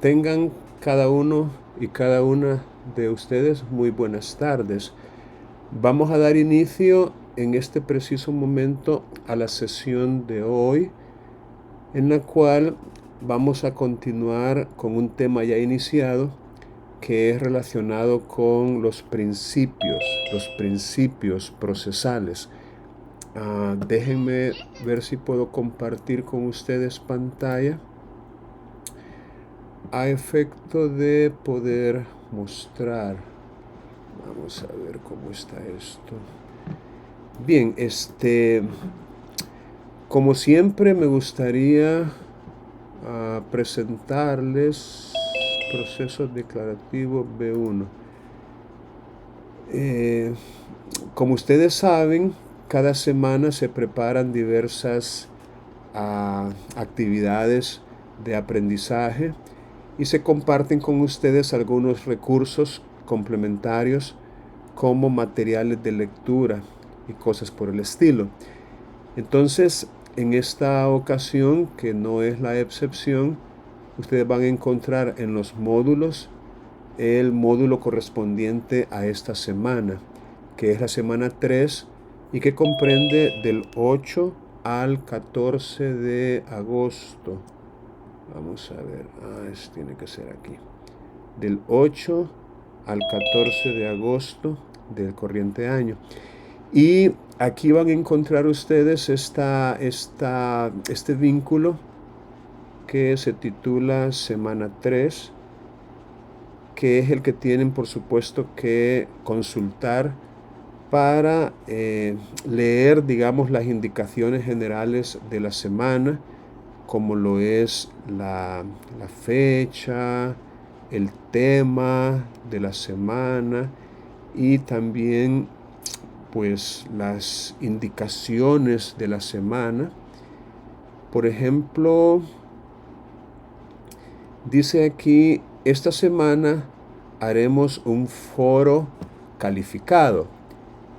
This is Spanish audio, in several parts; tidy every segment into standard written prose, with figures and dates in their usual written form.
Tengan cada uno y cada una de ustedes muy buenas tardes. Vamos a dar inicio en este preciso momento a la sesión de hoy, en la cual vamos a continuar con un tema ya iniciado que es relacionado con los principios procesales. Déjenme ver si puedo compartir con ustedes pantalla a efecto de poder mostrar. Vamos a ver cómo está esto. Bien, como siempre me gustaría presentarles proceso declarativo B1. Como ustedes saben, cada semana se preparan diversas actividades de aprendizaje y se comparten con ustedes algunos recursos complementarios como materiales de lectura y cosas por el estilo. Entonces, en esta ocasión, que no es la excepción, ustedes van a encontrar en los módulos el módulo correspondiente a esta semana, que es la semana 3 y que comprende del 8 al 14 de agosto. Vamos a ver, tiene que ser aquí. Del 8 al 14 de agosto del corriente año. Y aquí van a encontrar ustedes este vínculo que se titula Semana 3, que es el que tienen por supuesto que consultar para leer, digamos, las indicaciones generales de la semana, como lo es la fecha, el tema de la semana y también pues las indicaciones de la semana. Por ejemplo, dice aquí, esta semana haremos un foro calificado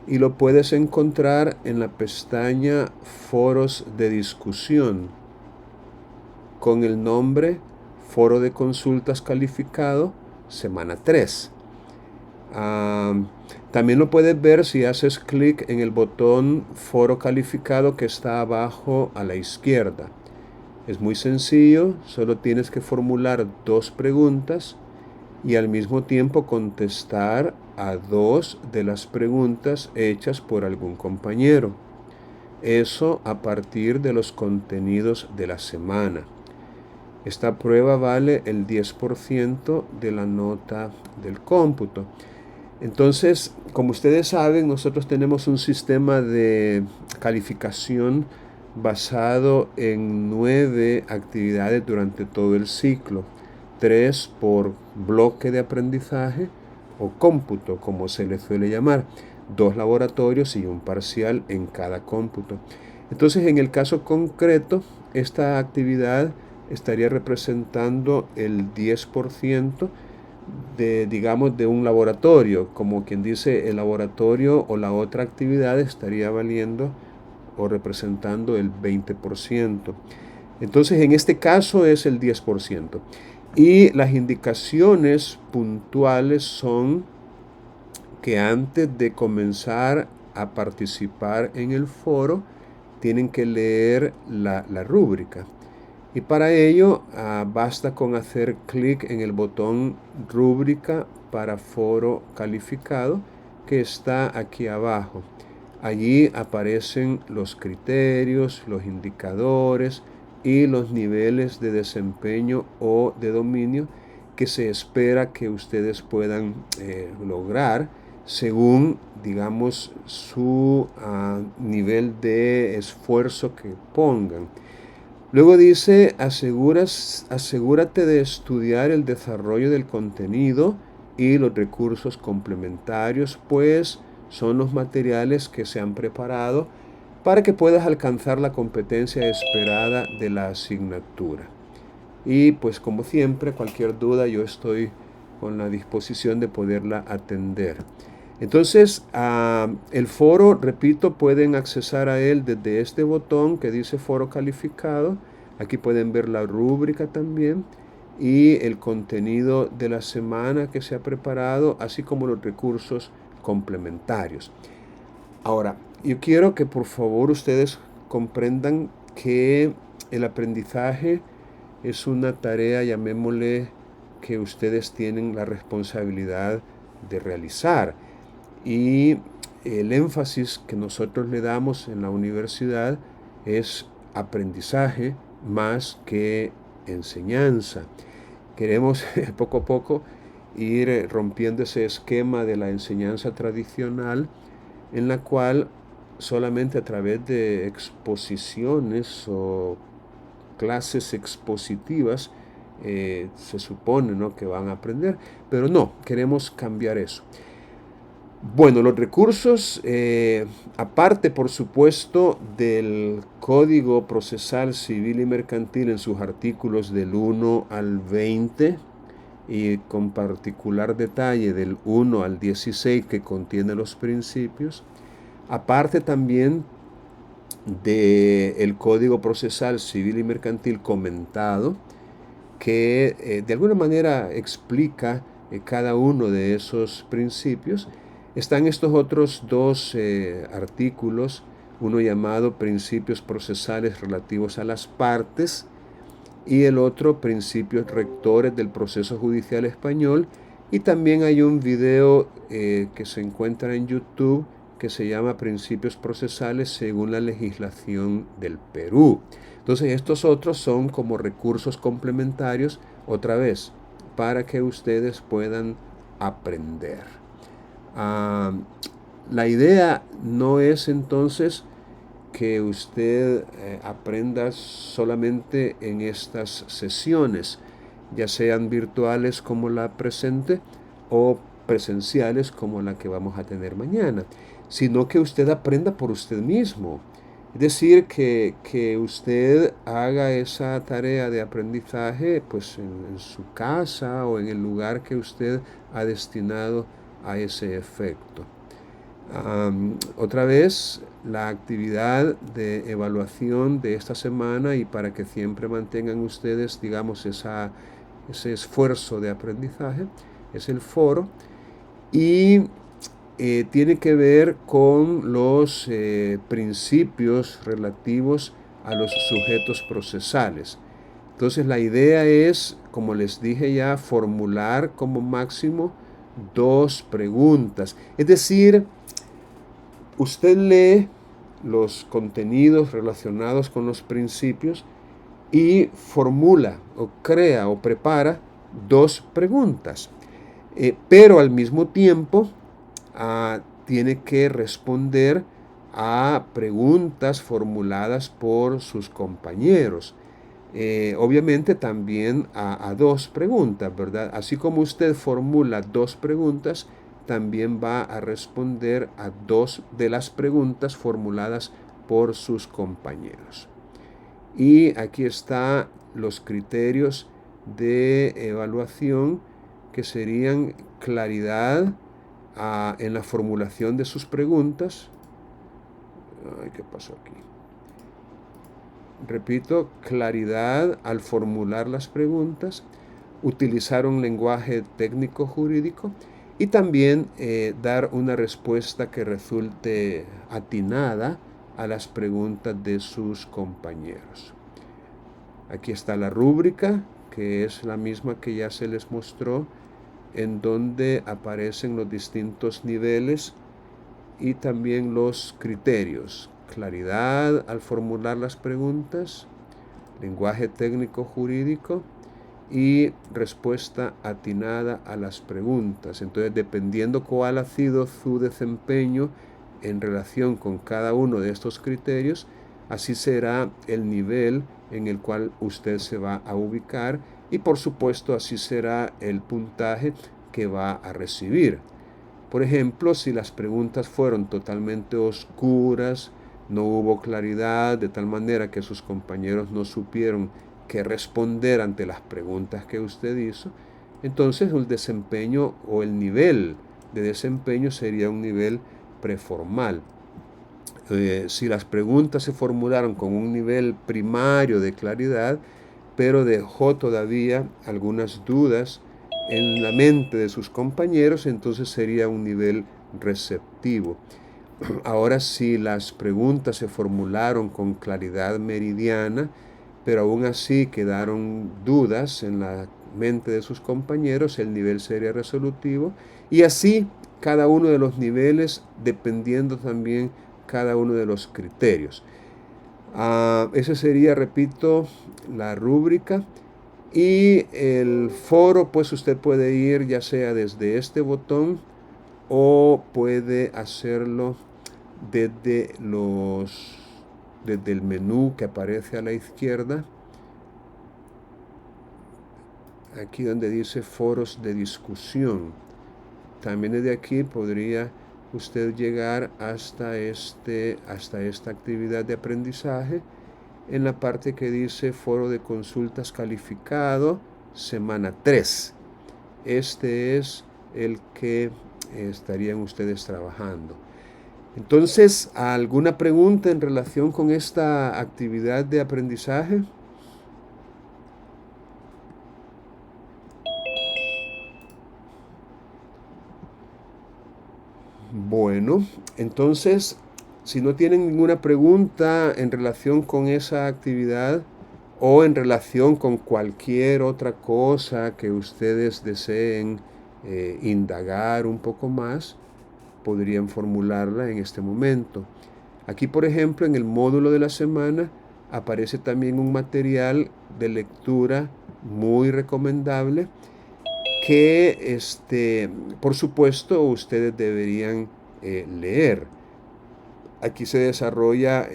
y lo puedes encontrar en la pestaña Foros de discusión con el nombre Foro de consultas calificado semana 3. También lo puedes ver si haces clic en el botón Foro calificado que está abajo a la izquierda. Es muy sencillo, solo tienes que formular 2 preguntas y al mismo tiempo contestar a 2 de las preguntas hechas por algún compañero. Eso a partir de los contenidos de la semana. Esta prueba vale el 10% de la nota del cómputo. Entonces, como ustedes saben, nosotros tenemos un sistema de calificación basado en 9 actividades durante todo el ciclo. 3 por bloque de aprendizaje o cómputo, como se le suele llamar. 2 laboratorios y un parcial en cada cómputo. Entonces, en el caso concreto, esta actividad estaría representando el 10% digamos, de un laboratorio, como quien dice, el laboratorio o la otra actividad estaría valiendo o representando el 20%. Entonces, en este caso es el 10%. Y las indicaciones puntuales son que antes de comenzar a participar en el foro, tienen que leer la rúbrica. Y para ello basta con hacer clic en el botón rúbrica para foro calificado que está aquí abajo. Allí aparecen los criterios, los indicadores y los niveles de desempeño o de dominio que se espera que ustedes puedan lograr según, digamos, su nivel de esfuerzo que pongan. Luego dice, asegúrate de estudiar el desarrollo del contenido y los recursos complementarios, pues son los materiales que se han preparado para que puedas alcanzar la competencia esperada de la asignatura. Y pues como siempre, cualquier duda yo estoy con la disposición de poderla atender. Entonces, el foro, repito, pueden accesar a él desde este botón que dice foro calificado. Aquí pueden ver la rúbrica también. y el contenido de la semana que se ha preparado, así como los recursos complementarios. Ahora, yo quiero que por favor ustedes comprendan que el aprendizaje es una tarea, llamémosle, que ustedes tienen la responsabilidad de realizar. Y el énfasis que nosotros le damos en la universidad es aprendizaje más que enseñanza. Queremos poco a poco ir rompiendo ese esquema de la enseñanza tradicional en la cual solamente a través de exposiciones o clases expositivas se supone, ¿no?, que van a aprender, pero no, queremos cambiar eso. Bueno, los recursos, aparte por supuesto del Código Procesal Civil y Mercantil en sus artículos del 1 al 20 y con particular detalle del 1 al 16 que contiene los principios, aparte también del Código Procesal Civil y Mercantil comentado, que de alguna manera explica cada uno de esos principios, están estos otros dos artículos, uno llamado Principios Procesales Relativos a las Partes y el otro Principios Rectores del Proceso Judicial Español, y también hay un video que se encuentra en YouTube que se llama Principios Procesales según la legislación del Perú. Entonces estos otros son como recursos complementarios, otra vez, para que ustedes puedan aprender. La idea no es entonces que usted aprenda solamente en estas sesiones, ya sean virtuales como la presente o presenciales como la que vamos a tener mañana, sino que usted aprenda por usted mismo. Es decir, que usted haga esa tarea de aprendizaje pues en su casa o en el lugar que usted ha destinado a ese efecto. Otra vez, la actividad de evaluación de esta semana, y para que siempre mantengan ustedes, digamos, ese esfuerzo de aprendizaje, es el foro, y tiene que ver con los principios relativos a los sujetos procesales. Entonces la idea es, como les dije ya, formular como máximo 2 preguntas. Es decir, usted lee los contenidos relacionados con los principios y formula o crea o prepara 2 preguntas. Pero al mismo tiempo tiene que responder a preguntas formuladas por sus compañeros. Obviamente también a 2 preguntas, ¿verdad? Así como usted formula 2 preguntas, también va a responder a 2 de las preguntas formuladas por sus compañeros. Y aquí están los criterios de evaluación, que serían claridad en la formulación de sus preguntas. Ay, ¿qué pasó aquí? Repito, claridad al formular las preguntas, utilizar un lenguaje técnico jurídico y también dar una respuesta que resulte atinada a las preguntas de sus compañeros. Aquí está la rúbrica, que es la misma que ya se les mostró, en donde aparecen los distintos niveles y también los criterios. Claridad al formular las preguntas, lenguaje técnico jurídico y respuesta atinada a las preguntas. Entonces, dependiendo cuál ha sido su desempeño en relación con cada uno de estos criterios, así será el nivel en el cual usted se va a ubicar y por supuesto así será el puntaje que va a recibir. Por ejemplo, si las preguntas fueron totalmente oscuras, no hubo claridad, de tal manera que sus compañeros no supieron qué responder ante las preguntas que usted hizo, entonces el desempeño o el nivel de desempeño sería un nivel preformal. Si las preguntas se formularon con un nivel primario de claridad, pero dejó todavía algunas dudas en la mente de sus compañeros, entonces sería un nivel receptivo. Ahora sí, las preguntas se formularon con claridad meridiana, pero aún así quedaron dudas en la mente de sus compañeros, el nivel sería resolutivo, y así cada uno de los niveles, dependiendo también cada uno de los criterios. Ese sería, repito, la rúbrica. Y el foro, pues usted puede ir ya sea desde este botón o puede hacerlo desde desde el menú que aparece a la izquierda, aquí donde dice foros de discusión. También desde aquí podría usted llegar hasta esta actividad de aprendizaje en la parte que dice foro de consultas calificado, semana 3. Este es el que estarían ustedes trabajando. Entonces, ¿alguna pregunta en relación con esta actividad de aprendizaje? Bueno, entonces, si no tienen ninguna pregunta en relación con esa actividad o en relación con cualquier otra cosa que ustedes deseen indagar un poco más, podrían formularla en este momento. Aquí, por ejemplo, en el módulo de la semana aparece también un material de lectura muy recomendable que, por supuesto, ustedes deberían leer. Aquí se desarrolla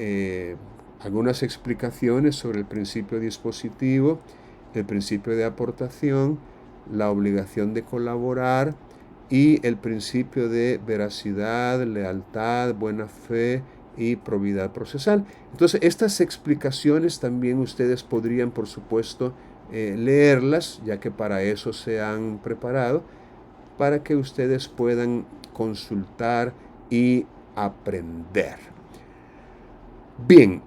algunas explicaciones sobre el principio dispositivo, el principio de aportación, la obligación de colaborar y el principio de veracidad, lealtad, buena fe y probidad procesal. Entonces, estas explicaciones también ustedes podrían, por supuesto, leerlas, ya que para eso se han preparado, para que ustedes puedan consultar y aprender. Bien,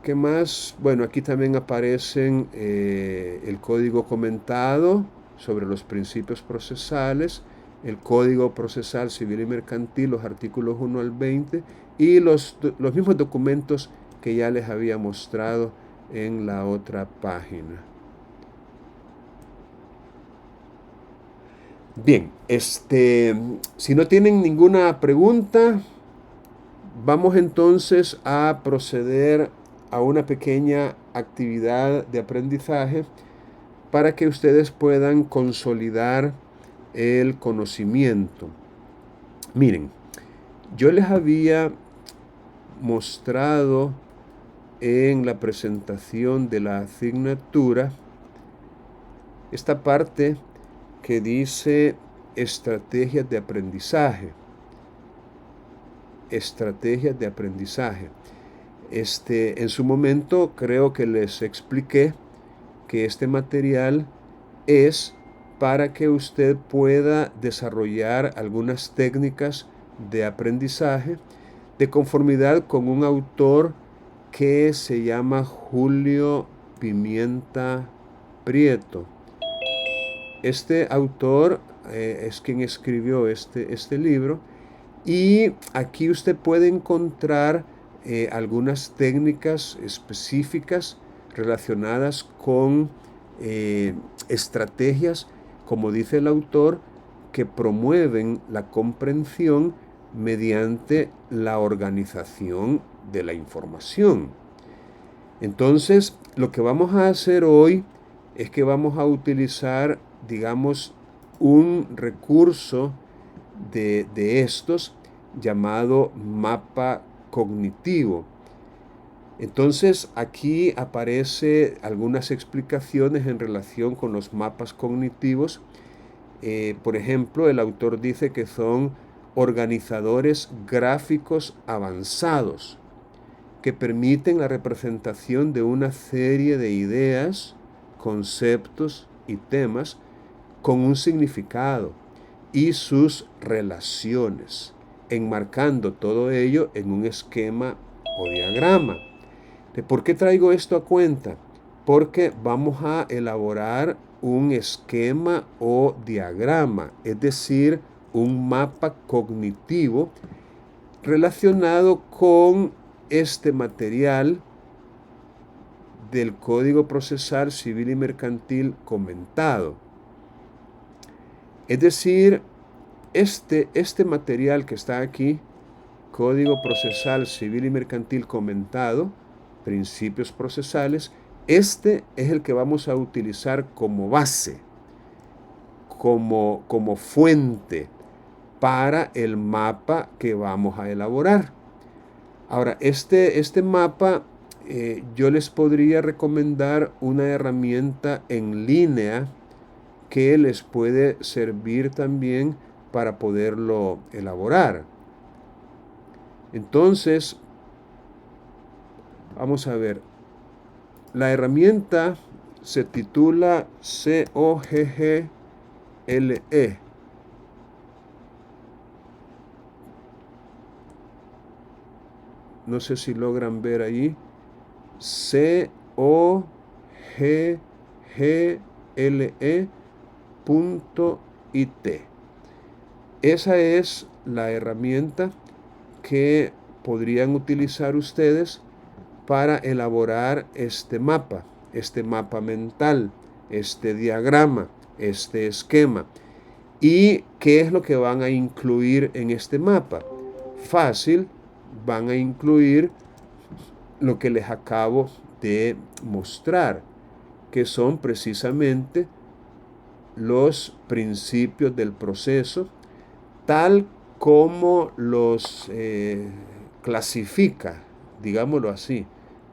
¿qué más? Bueno, aquí también aparecen el código comentado sobre los principios procesales, el código procesal civil y mercantil, los artículos 1 al 20 y los mismos documentos que ya les había mostrado en la otra página. Bien, si no tienen ninguna pregunta, vamos entonces a proceder a una pequeña actividad de aprendizaje para que ustedes puedan consolidar el conocimiento. Miren, yo les había mostrado en la presentación de la asignatura esta parte que dice estrategias de aprendizaje. Estrategias de aprendizaje. En su momento creo que les expliqué que este material es para que usted pueda desarrollar algunas técnicas de aprendizaje de conformidad con un autor que se llama Julio Pimienta Prieto. Este autor es quien escribió este libro, y aquí usted puede encontrar algunas técnicas específicas relacionadas con estrategias, como dice el autor, que promueven la comprensión mediante la organización de la información. Entonces, lo que vamos a hacer hoy es que vamos a utilizar, digamos, un recurso de estos llamado mapa cognitivo. Entonces aquí aparece algunas explicaciones en relación con los mapas cognitivos. Por ejemplo, el autor dice que son organizadores gráficos avanzados que permiten la representación de una serie de ideas, conceptos y temas con un significado y sus relaciones. enmarcando todo ello en un esquema o diagrama. ¿Por qué traigo esto a cuenta? Porque vamos a elaborar un esquema o diagrama, es decir, un mapa cognitivo relacionado con este material del Código Procesal Civil y Mercantil comentado. Es decir, este material que está aquí, Código Procesal Civil y Mercantil comentado, principios procesales, este es el que vamos a utilizar como base, como fuente para el mapa que vamos a elaborar. Ahora, este mapa yo les podría recomendar una herramienta en línea que les puede servir también para poderlo elaborar. Entonces, vamos a ver, la herramienta se titula COGGLE. No sé si logran ver ahí. COGGLE.it. Esa es la herramienta que podrían utilizar ustedes para elaborar este mapa mental, este diagrama, este esquema. ¿Y qué es lo que van a incluir en este mapa? Fácil, van a incluir lo que les acabo de mostrar, que son precisamente los principios del proceso, tal como los clasifica, digámoslo así,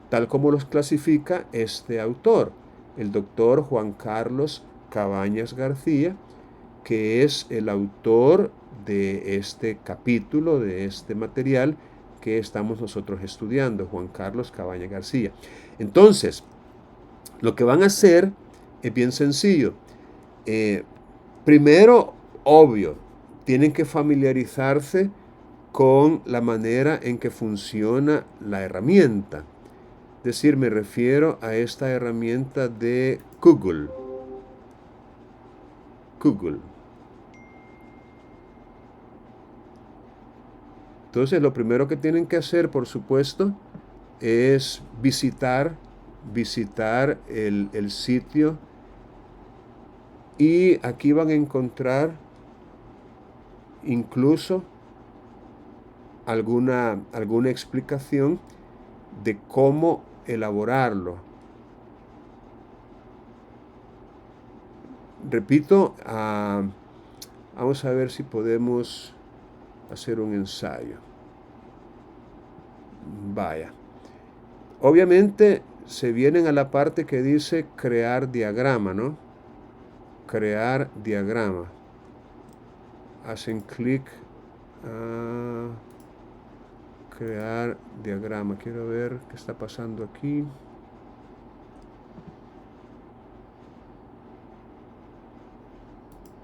tal como los clasifica este autor, el doctor Juan Carlos Cabañas García, que es el autor de este capítulo, de este material que estamos nosotros estudiando, Juan Carlos Cabañas García. Entonces, lo que van a hacer es bien sencillo. Primero, obvio, tienen que familiarizarse con la manera en que funciona la herramienta. Es decir, me refiero a esta herramienta de Google. Entonces, lo primero que tienen que hacer, por supuesto, es visitar el sitio, y aquí van a encontrar incluso alguna explicación de cómo elaborarlo. Repito, vamos a ver si podemos hacer un ensayo. Vaya. Obviamente se vienen a la parte que dice crear diagrama, ¿no? Crear diagrama. Hacen clic a crear diagrama. Quiero ver qué está pasando aquí.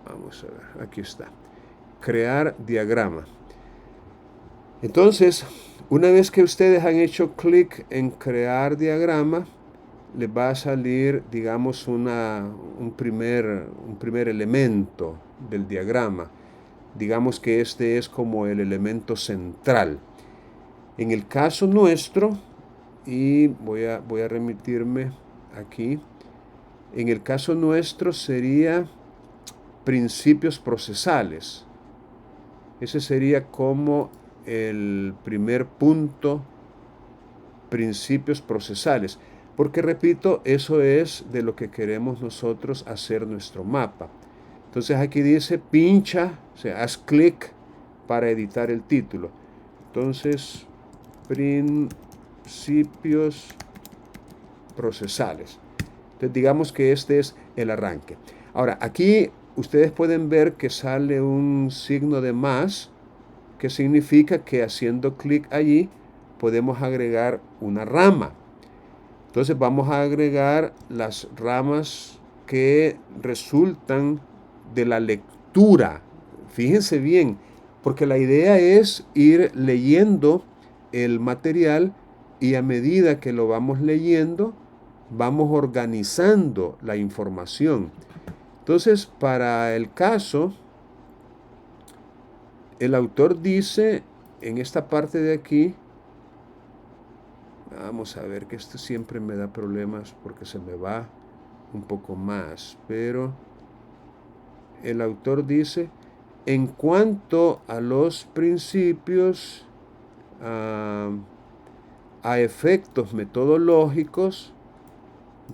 Vamos a ver, aquí está. Crear diagrama. Entonces, una vez que ustedes han hecho clic en crear diagrama, les va a salir, digamos, un primer elemento del diagrama. Digamos que este es como el elemento central. En el caso nuestro, y voy a remitirme aquí, en el caso nuestro sería principios procesales. Ese sería como el primer punto, principios procesales. Porque repito, eso es de lo que queremos nosotros hacer nuestro mapa. Entonces aquí dice pincha, o sea, haz clic para editar el título. Entonces, principios procesales. Entonces digamos que este es el arranque. Ahora, aquí ustedes pueden ver que sale un signo de más, que significa que haciendo clic allí podemos agregar una rama. Entonces vamos a agregar las ramas que resultan de la lectura. Fíjense bien, Porque la idea es ir leyendo el material y a medida que lo vamos leyendo, vamos organizando la información. Entonces, para el caso, el autor dice en esta parte de aquí, vamos a ver que esto siempre me da problemas porque se me va un poco más, pero el autor dice, en cuanto a los principios, a efectos metodológicos,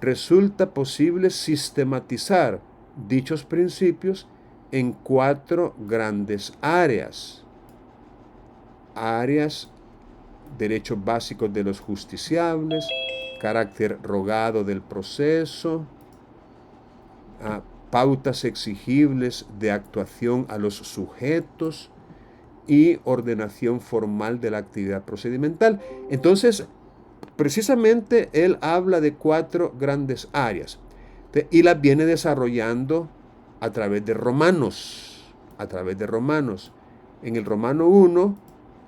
resulta posible sistematizar dichos principios en 4 grandes áreas. Derechos básicos de los justiciables, carácter rogado del proceso, pautas exigibles de actuación a los sujetos y ordenación formal de la actividad procedimental. Entonces, precisamente él habla de 4 grandes áreas y las viene desarrollando a través de Romanos. En el Romano 1,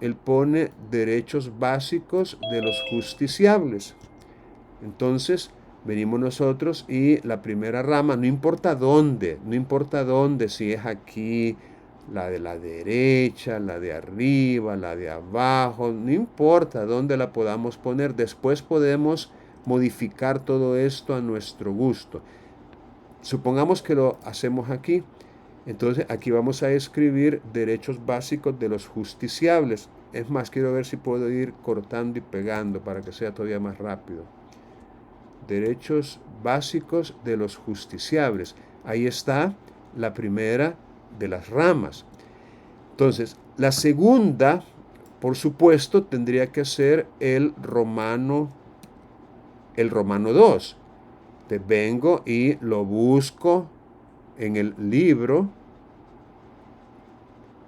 él pone derechos básicos de los justiciables. Entonces, venimos nosotros y la primera rama, no importa dónde, si es aquí, la de la derecha, la de arriba, la de abajo, no importa dónde la podamos poner, después podemos modificar todo esto a nuestro gusto. Supongamos que lo hacemos aquí, entonces aquí vamos a escribir derechos básicos de los justiciables. Es más, quiero ver si puedo ir cortando y pegando para que sea todavía más rápido. Derechos básicos de los justiciables. Ahí está la primera de las ramas. Entonces, la segunda, por supuesto, tendría que ser el Romano 2. Entonces, vengo y lo busco en el libro.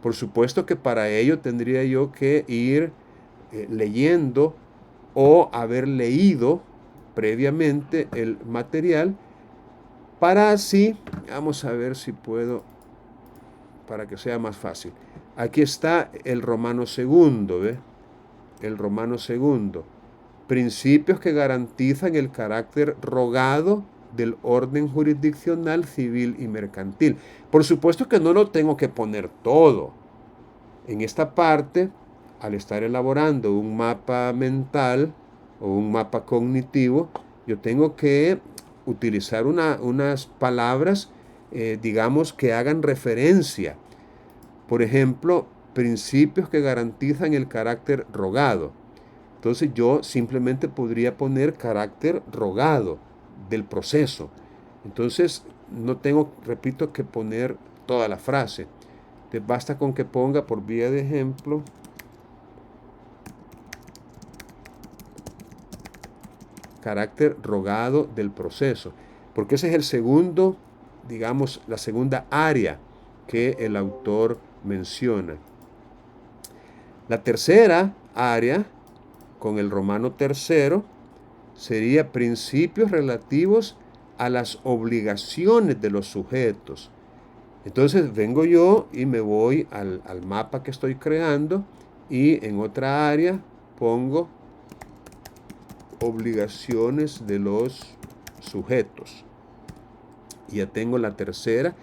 Por supuesto que para ello tendría yo que ir leyendo o haber leído previamente el material para así, vamos a ver si puedo, para que sea más fácil. Aquí está el Romano 2, ¿ve? El Romano 2. Principios que garantizan el carácter rogado del orden jurisdiccional, civil y mercantil. Por supuesto que no lo tengo que poner todo. En esta parte, al estar elaborando un mapa mental o un mapa cognitivo, yo tengo que utilizar unas palabras, digamos, que hagan referencia. Por ejemplo, principios que garantizan el carácter rogado. Entonces yo simplemente podría poner carácter rogado del proceso. Entonces no tengo, repito, que poner toda la frase. Entonces basta con que ponga, por vía de ejemplo, carácter rogado del proceso. Porque ese es el segundo, digamos, la segunda área que el autor menciona. La tercera área, con el Romano 3, sería principios relativos a las obligaciones de los sujetos. Entonces vengo yo y me voy al mapa que estoy creando y en otra área pongo obligaciones de los sujetos. Y ya tengo la tercera.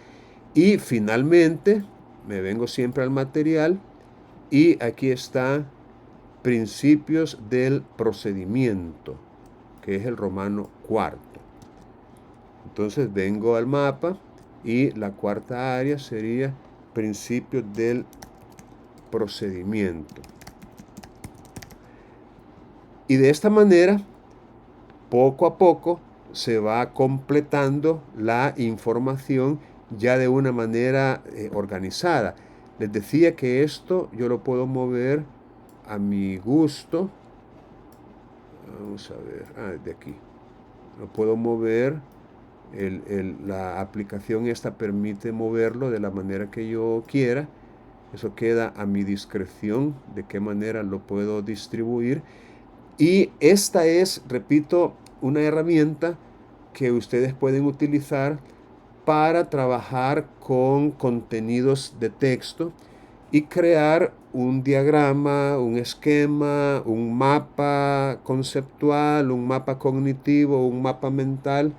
Y finalmente me vengo siempre al material y aquí está principios del procedimiento, que es el Romano 4. Entonces vengo al mapa y la cuarta área sería principios del procedimiento. Y de esta manera, poco a poco, se va completando la información ya de una manera organizada. Les decía que esto yo lo puedo mover a mi gusto. Vamos a ver, de aquí. Lo puedo mover. La aplicación esta permite moverlo de la manera que yo quiera. Eso queda a mi discreción de qué manera lo puedo distribuir. Y esta es, repito, una herramienta que ustedes pueden utilizar para trabajar con contenidos de texto y crear un diagrama, un esquema, un mapa conceptual, un mapa cognitivo, un mapa mental.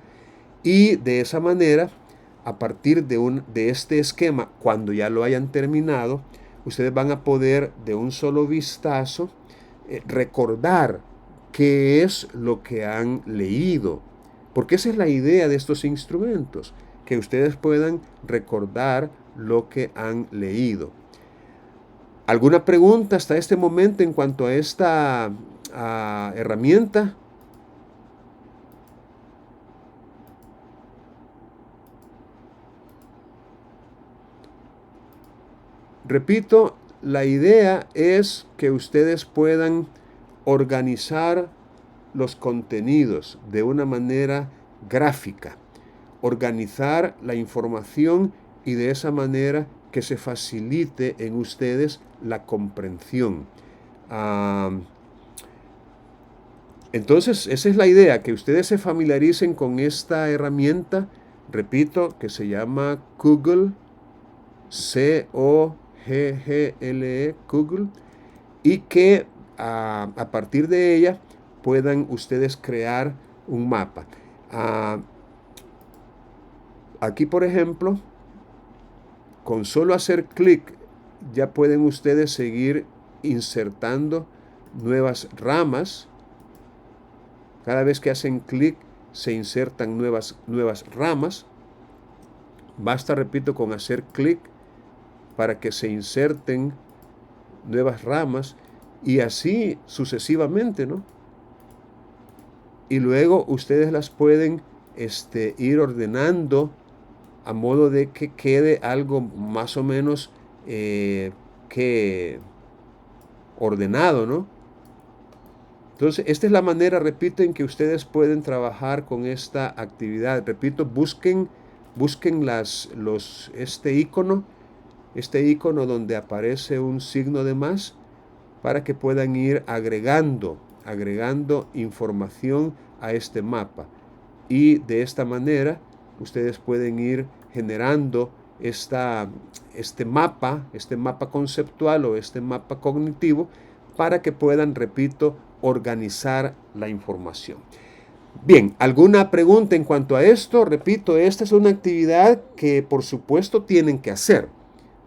Y de esa manera, a partir de este esquema, cuando ya lo hayan terminado, ustedes van a poder de un solo vistazo recordar qué es lo que han leído. Porque esa es la idea de estos instrumentos, que ustedes puedan recordar lo que han leído. ¿Alguna pregunta hasta este momento en cuanto a esta herramienta? Repito, la idea es que ustedes puedan organizar los contenidos de una manera gráfica, organizar la información y de esa manera que se facilite en ustedes la comprensión. Entonces, esa es la idea, que ustedes se familiaricen con esta herramienta, repito, que se llama Kaggle, Coggle, Kaggle, y que a partir de ella puedan ustedes crear un mapa. Aquí, por ejemplo, con solo hacer clic ya pueden ustedes seguir insertando nuevas ramas. Cada vez que hacen clic se insertan nuevas ramas. Basta, repito, con hacer clic para que se inserten nuevas ramas y así sucesivamente, ¿no? Y luego ustedes las pueden ir ordenando a modo de que quede algo más o menos que ordenado, ¿no? Entonces, esta es la manera, repito, en que ustedes pueden trabajar con esta actividad. Repito, busquen este icono donde aparece un signo de más para que puedan ir agregando información a este mapa. Y de esta manera, ustedes pueden ir generando este mapa conceptual o este mapa cognitivo para que puedan, repito, organizar la información. Bien, ¿alguna pregunta en cuanto a esto? Repito, esta es una actividad que por supuesto tienen que hacer.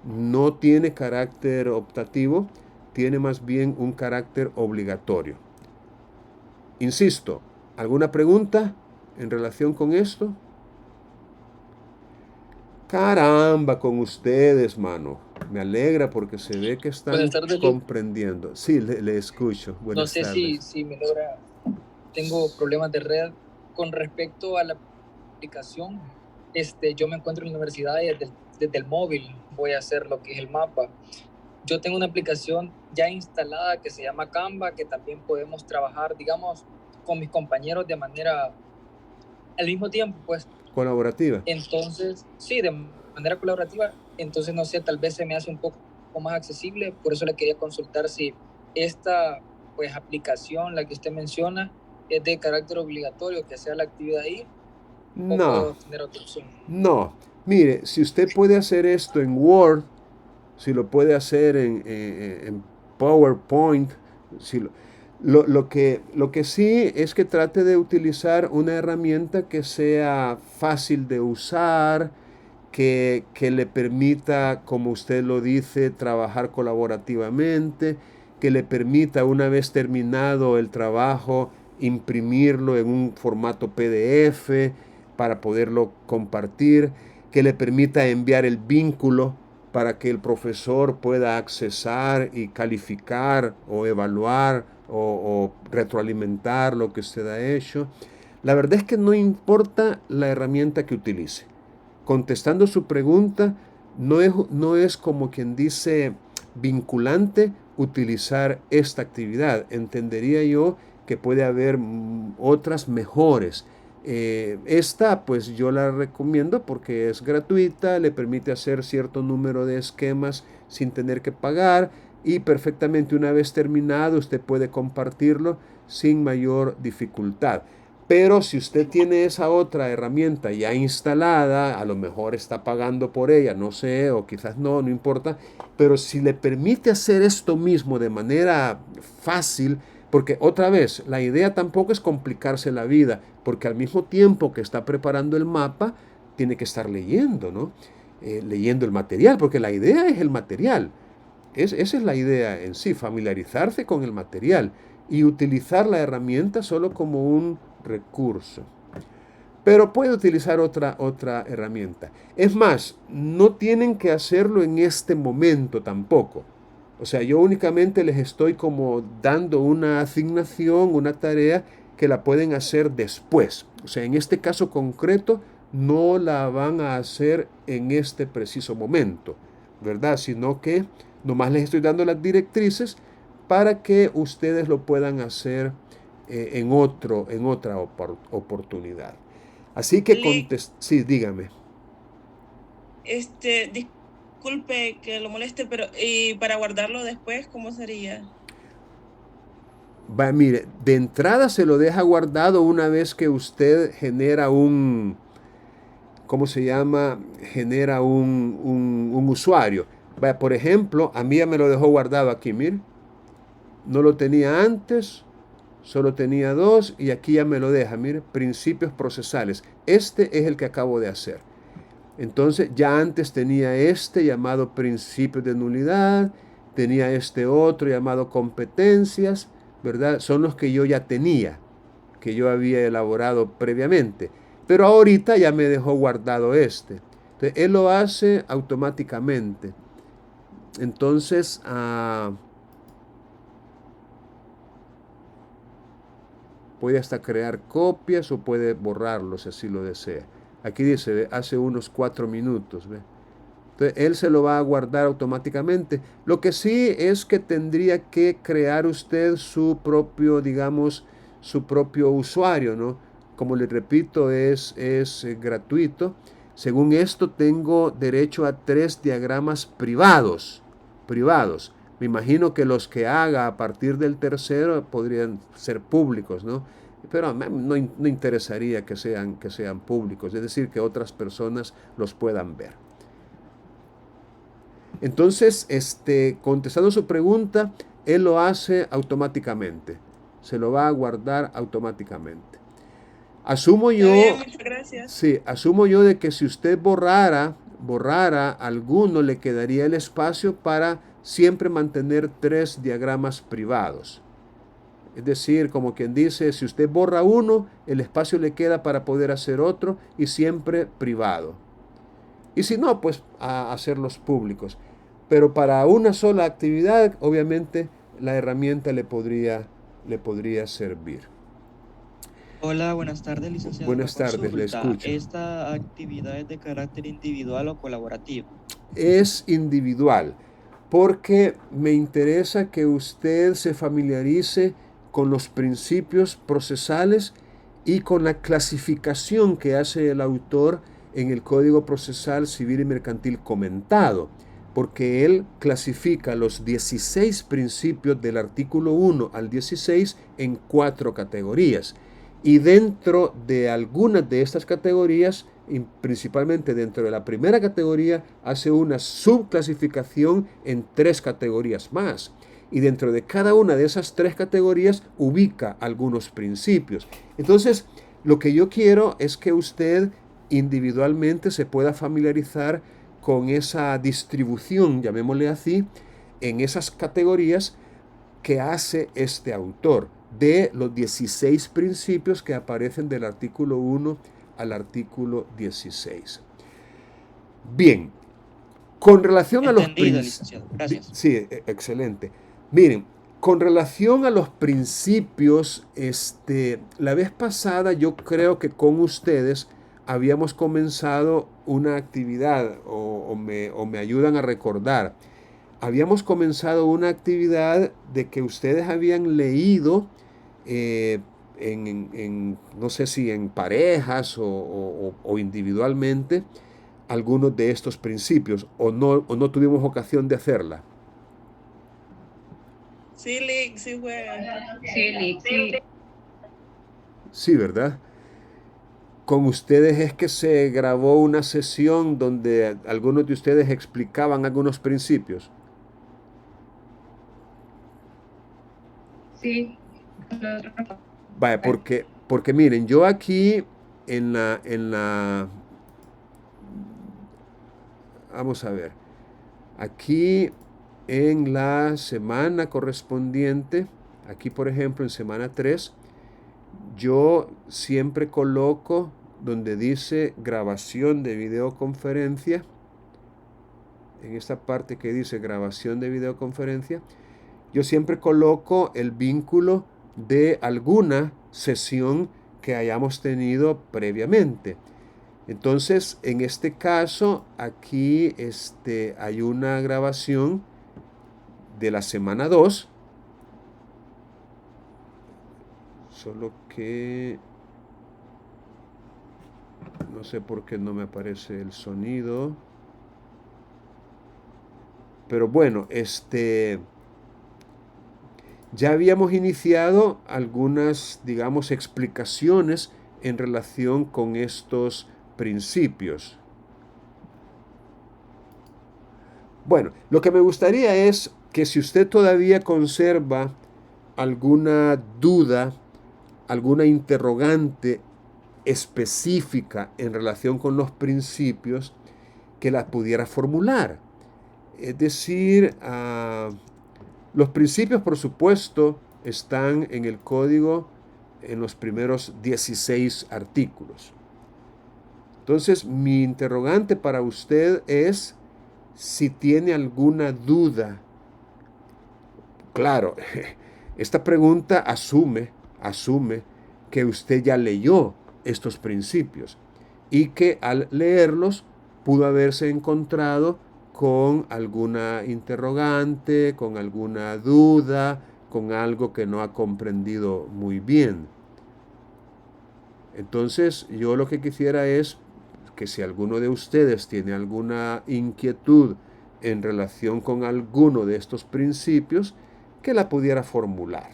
No tiene carácter optativo, tiene más bien un carácter obligatorio. Insisto, ¿alguna pregunta en relación con esto? Caramba, con ustedes, mano. Me alegra porque se ve que están Buenas tardes, Luis. comprendiendo. Sí, le escucho. No Buenas sé tardes. si me logra. Tengo problemas de red con respecto a la aplicación. Yo me encuentro en la universidad y desde el móvil voy a hacer lo que es el mapa. Yo tengo una aplicación ya instalada que se llama Canva, que también podemos trabajar, digamos, con mis compañeros de manera al mismo tiempo, pues. Colaborativa. Entonces, sí, de manera colaborativa. Entonces, no sé, tal vez se me hace un poco más accesible. Por eso le quería consultar si esta pues aplicación, la que usted menciona, es de carácter obligatorio, que sea la actividad ahí, o No, puedo tener otra opción. no. Mire, si usted puede hacer esto en Word, si lo puede hacer en PowerPoint, si lo que sí es que trate de utilizar una herramienta que sea fácil de usar, que le permita, como usted lo dice, trabajar colaborativamente, que le permita, una vez terminado el trabajo, imprimirlo en un formato PDF para poderlo compartir, que le permita enviar el vínculo para que el profesor pueda accesar y calificar o evaluar o retroalimentar lo que usted ha hecho. La verdad es que no importa la herramienta que utilice. Contestando su pregunta, no es como quien dice vinculante utilizar esta actividad. Entendería yo que puede haber otras mejores. Esta pues yo la recomiendo porque es gratuita, le permite hacer cierto número de esquemas sin tener que pagar y perfectamente una vez terminado usted puede compartirlo sin mayor dificultad. Pero si usted tiene esa otra herramienta ya instalada, a lo mejor está pagando por ella, no sé, o quizás no, no importa, pero si le permite hacer esto mismo de manera fácil, porque otra vez, la idea tampoco es complicarse la vida, porque al mismo tiempo que está preparando el mapa, tiene que estar leyendo, ¿no? Leyendo el material, porque la idea es el material. Esa es la idea en sí, familiarizarse con el material y utilizar la herramienta solo como un recurso. Pero puede utilizar otra herramienta. Es más, no tienen que hacerlo en este momento tampoco. O sea, yo únicamente les estoy como dando una asignación, una tarea que la pueden hacer después. O sea, en este caso concreto no la van a hacer en este preciso momento, ¿verdad? Sino que nomás les estoy dando las directrices para que ustedes lo puedan hacer en otra oportunidad. Así que sí, dígame. Disculpe que lo moleste, pero ¿y para guardarlo después cómo sería? Va, mire, de entrada se lo deja guardado una vez que usted genera ¿cómo se llama? Genera un usuario. Va, por ejemplo, a mí ya me lo dejó guardado aquí, mire. No lo tenía antes, solo tenía dos y aquí ya me lo deja, mire, principios procesales. Este es el que acabo de hacer. Entonces ya antes tenía este llamado principios de nulidad, tenía este otro llamado competencias, ¿verdad? Son los que yo ya tenía, que yo había elaborado previamente. Pero ahorita ya me dejó guardado este. Entonces él lo hace automáticamente. Entonces, puede hasta crear copias o puede borrarlos si así lo desea. Aquí dice, hace unos 4 minutos, ¿ve? Entonces, él se lo va a guardar automáticamente. Lo que sí es que tendría que crear usted su propio, digamos, su propio usuario, ¿no? Como le repito, es gratuito. Según esto, tengo derecho a 3 diagramas privados. Privados. Me imagino que los que haga a partir del tercero podrían ser públicos, ¿no? Pero no interesaría que sean públicos, es decir, que otras personas los puedan ver. Entonces, contestando su pregunta, él lo hace automáticamente. Se lo va a guardar automáticamente. Asumo yo, Bien, muchas gracias. sí, asumo yo de que si usted borrara alguno, le quedaría el espacio para siempre mantener 3 diagramas privados. Es decir, como quien dice, si usted borra uno, el espacio le queda para poder hacer otro y siempre privado. Y si no, pues a hacerlos públicos. Pero para una sola actividad, obviamente, la herramienta le podría servir. Hola, buenas tardes, licenciado. Una Buenas tardes, le consulta. escucho. ¿Esta actividad es de carácter individual o colaborativo? Es individual, porque me interesa que usted se familiarice con los principios procesales y con la clasificación que hace el autor en el Código Procesal Civil y Mercantil comentado, porque él clasifica los 16 principios del artículo 1 al 16 en 4 categorías. Y dentro de algunas de estas categorías, y principalmente dentro de la primera categoría, hace una subclasificación en 3 categorías más. Y dentro de cada una de esas 3 categorías ubica algunos principios. Entonces, lo que yo quiero es que usted individualmente se pueda familiarizar con esa distribución, llamémosle así, en esas categorías que hace este autor de los 16 principios que aparecen del artículo 1 al artículo 16. Bien, con relación a los principios... Sí, excelente. Miren, con relación a los principios, la vez pasada yo creo que con ustedes habíamos comenzado una actividad, o me ayudan a recordar. Habíamos comenzado una actividad de que ustedes habían leído no sé si en parejas o individualmente, algunos de estos principios, o no tuvimos ocasión de hacerla. Sí, Lick, sí fue. Sí, Lick, sí. Sí, ¿verdad? Con ustedes es que se grabó una sesión donde algunos de ustedes explicaban algunos principios. Sí. Vaya, porque miren, yo aquí en la, vamos a ver, aquí en la semana correspondiente, aquí por ejemplo en semana 3, yo siempre coloco donde dice grabación de videoconferencia, en esta parte que dice grabación de videoconferencia, yo siempre coloco el vínculo de alguna sesión que hayamos tenido previamente. Entonces, en este caso, aquí hay una grabación de la semana 2, solo que no sé por qué no me aparece el sonido. Pero bueno, ya habíamos iniciado algunas, digamos, explicaciones en relación con estos principios. Bueno, lo que me gustaría es que si usted todavía conserva alguna duda, alguna interrogante específica en relación con los principios, que la pudiera formular. Es decir, los principios, por supuesto, están en el código en los primeros 16 artículos. Entonces, mi interrogante para usted es si tiene alguna duda. Claro, esta pregunta asume que usted ya leyó estos principios y que al leerlos pudo haberse encontrado con alguna interrogante, con alguna duda, con algo que no ha comprendido muy bien. Entonces, yo lo que quisiera es que si alguno de ustedes tiene alguna inquietud en relación con alguno de estos principios, que la pudiera formular.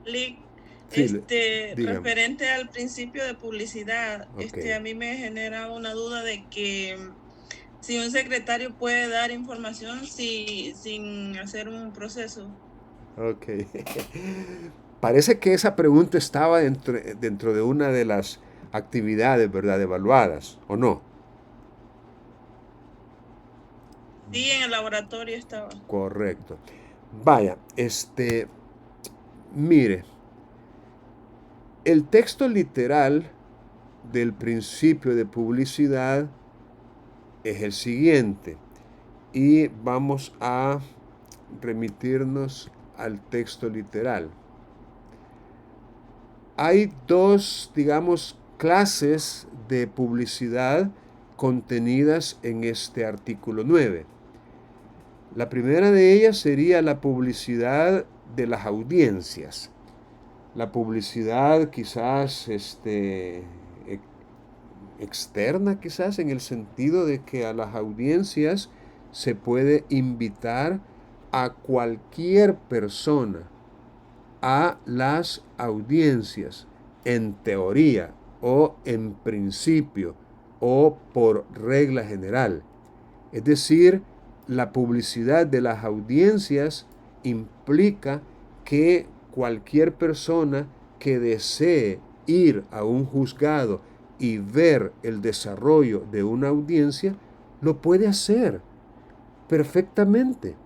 Lick, Sí, dígame. referente al principio de publicidad, Ok. a mí me genera una duda de que si un secretario puede dar información sin hacer un proceso. Ok. Parece que esa pregunta estaba dentro de una de las actividades, ¿verdad?, evaluadas, ¿o no? Sí, en el laboratorio estaba. Correcto. Vaya, mire, el texto literal del principio de publicidad es el siguiente, y vamos a remitirnos al texto literal. Hay dos, digamos, clases de publicidad contenidas en este artículo 9. La primera de ellas sería la publicidad de las audiencias. La publicidad quizás externa, quizás en el sentido de que a las audiencias se puede invitar a cualquier persona a las audiencias, en teoría o en principio o por regla general. Es decir, la publicidad de las audiencias implica que cualquier persona que desee ir a un juzgado y ver el desarrollo de una audiencia, lo puede hacer perfectamente.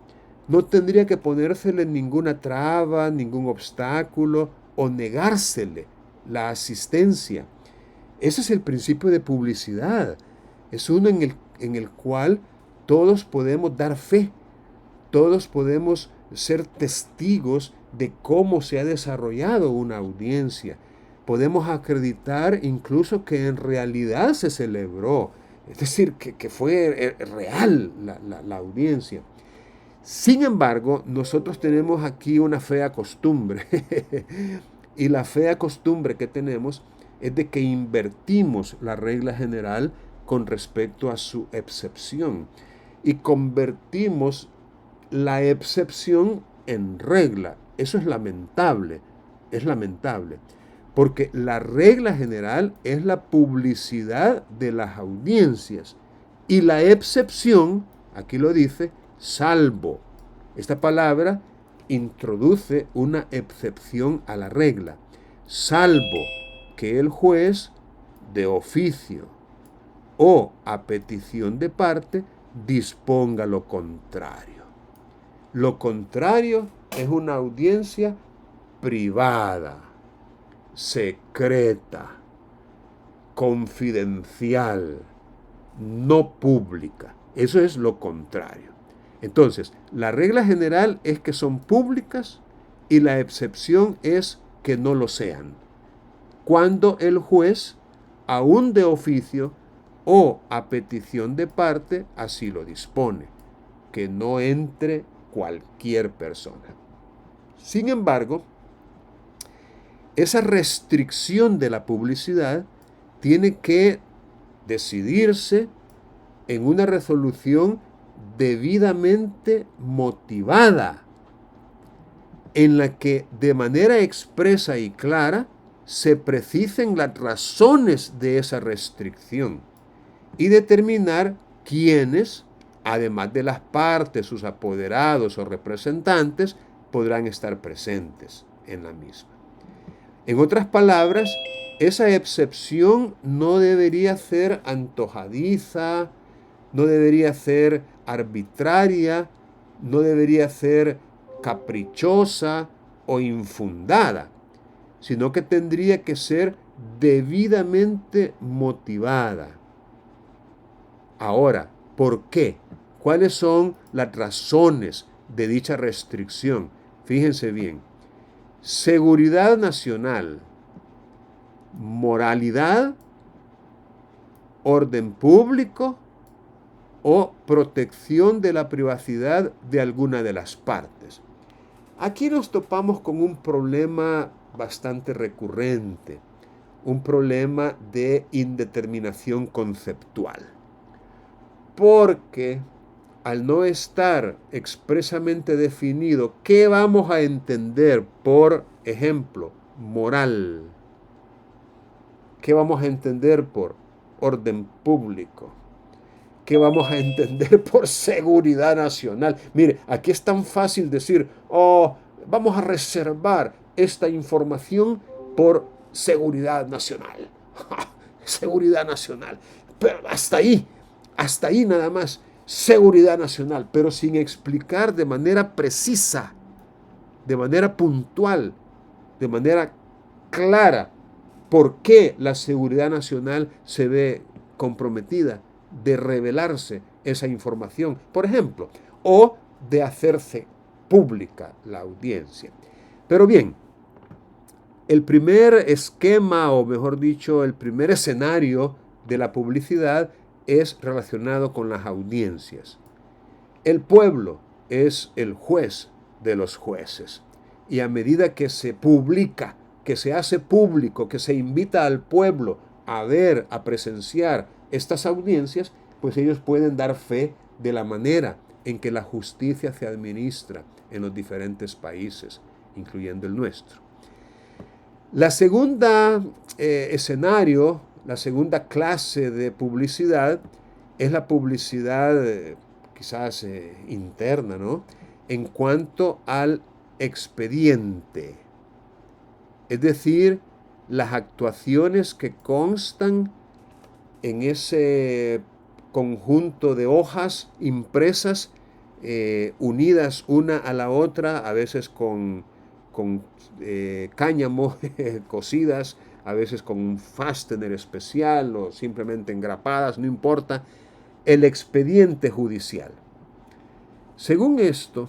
No tendría que ponérsele ninguna traba, ningún obstáculo o negársele la asistencia. Ese es el principio de publicidad. Es uno en el cual todos podemos dar fe, todos podemos ser testigos de cómo se ha desarrollado una audiencia. Podemos acreditar incluso que en realidad se celebró, es decir, que fue real la audiencia. Sin embargo, nosotros tenemos aquí una fea costumbre y la fea costumbre que tenemos es de que invertimos la regla general con respecto a su excepción y convertimos la excepción en regla. Eso es lamentable, porque la regla general es la publicidad de las audiencias y la excepción, aquí lo dice, salvo. Esta palabra introduce una excepción a la regla, salvo que el juez de oficio o a petición de parte disponga lo contrario. Lo contrario es una audiencia privada, secreta, confidencial, no pública. Eso es lo contrario. Entonces, la regla general es que son públicas y la excepción es que no lo sean. Cuando el juez, aún de oficio o a petición de parte, así lo dispone, que no entre cualquier persona. Sin embargo, esa restricción de la publicidad tiene que decidirse en una resolución debidamente motivada, en la que de manera expresa y clara se precisen las razones de esa restricción y determinar quiénes, además de las partes, sus apoderados o representantes, podrán estar presentes en la misma. En otras palabras, esa excepción no debería ser antojadiza, no debería ser arbitraria, no debería ser caprichosa o infundada, sino que tendría que ser debidamente motivada. Ahora, ¿por qué? ¿Cuáles son las razones de dicha restricción? Fíjense bien. Seguridad nacional, moralidad, orden público o protección de la privacidad de alguna de las partes. Aquí nos topamos con un problema bastante recurrente, un problema de indeterminación conceptual. Porque al no estar expresamente definido qué vamos a entender por ejemplo moral, qué vamos a entender por orden público, qué vamos a entender por seguridad nacional. Mire, aquí es tan fácil decir, vamos a reservar esta información por seguridad nacional. Seguridad nacional. Pero hasta ahí nada más. Seguridad nacional, pero sin explicar de manera precisa, de manera puntual, de manera clara, por qué la seguridad nacional se ve comprometida de revelarse esa información, por ejemplo, o de hacerse pública la audiencia. Pero bien, el primer esquema, o mejor dicho, el primer escenario de la publicidad es relacionado con las audiencias. El pueblo es el juez de los jueces. Y a medida que se publica, que se hace público, que se invita al pueblo a ver, a presenciar estas audiencias, pues ellos pueden dar fe de la manera en que la justicia se administra en los diferentes países, incluyendo el nuestro. La segunda escenario, la segunda clase de publicidad es la publicidad quizás interna, ¿no? En cuanto al expediente. Es decir, las actuaciones que constan en ese conjunto de hojas impresas unidas una a la otra, a veces con cáñamo cosidas, a veces con un fastener especial o simplemente engrapadas, no importa, el expediente judicial. Según esto,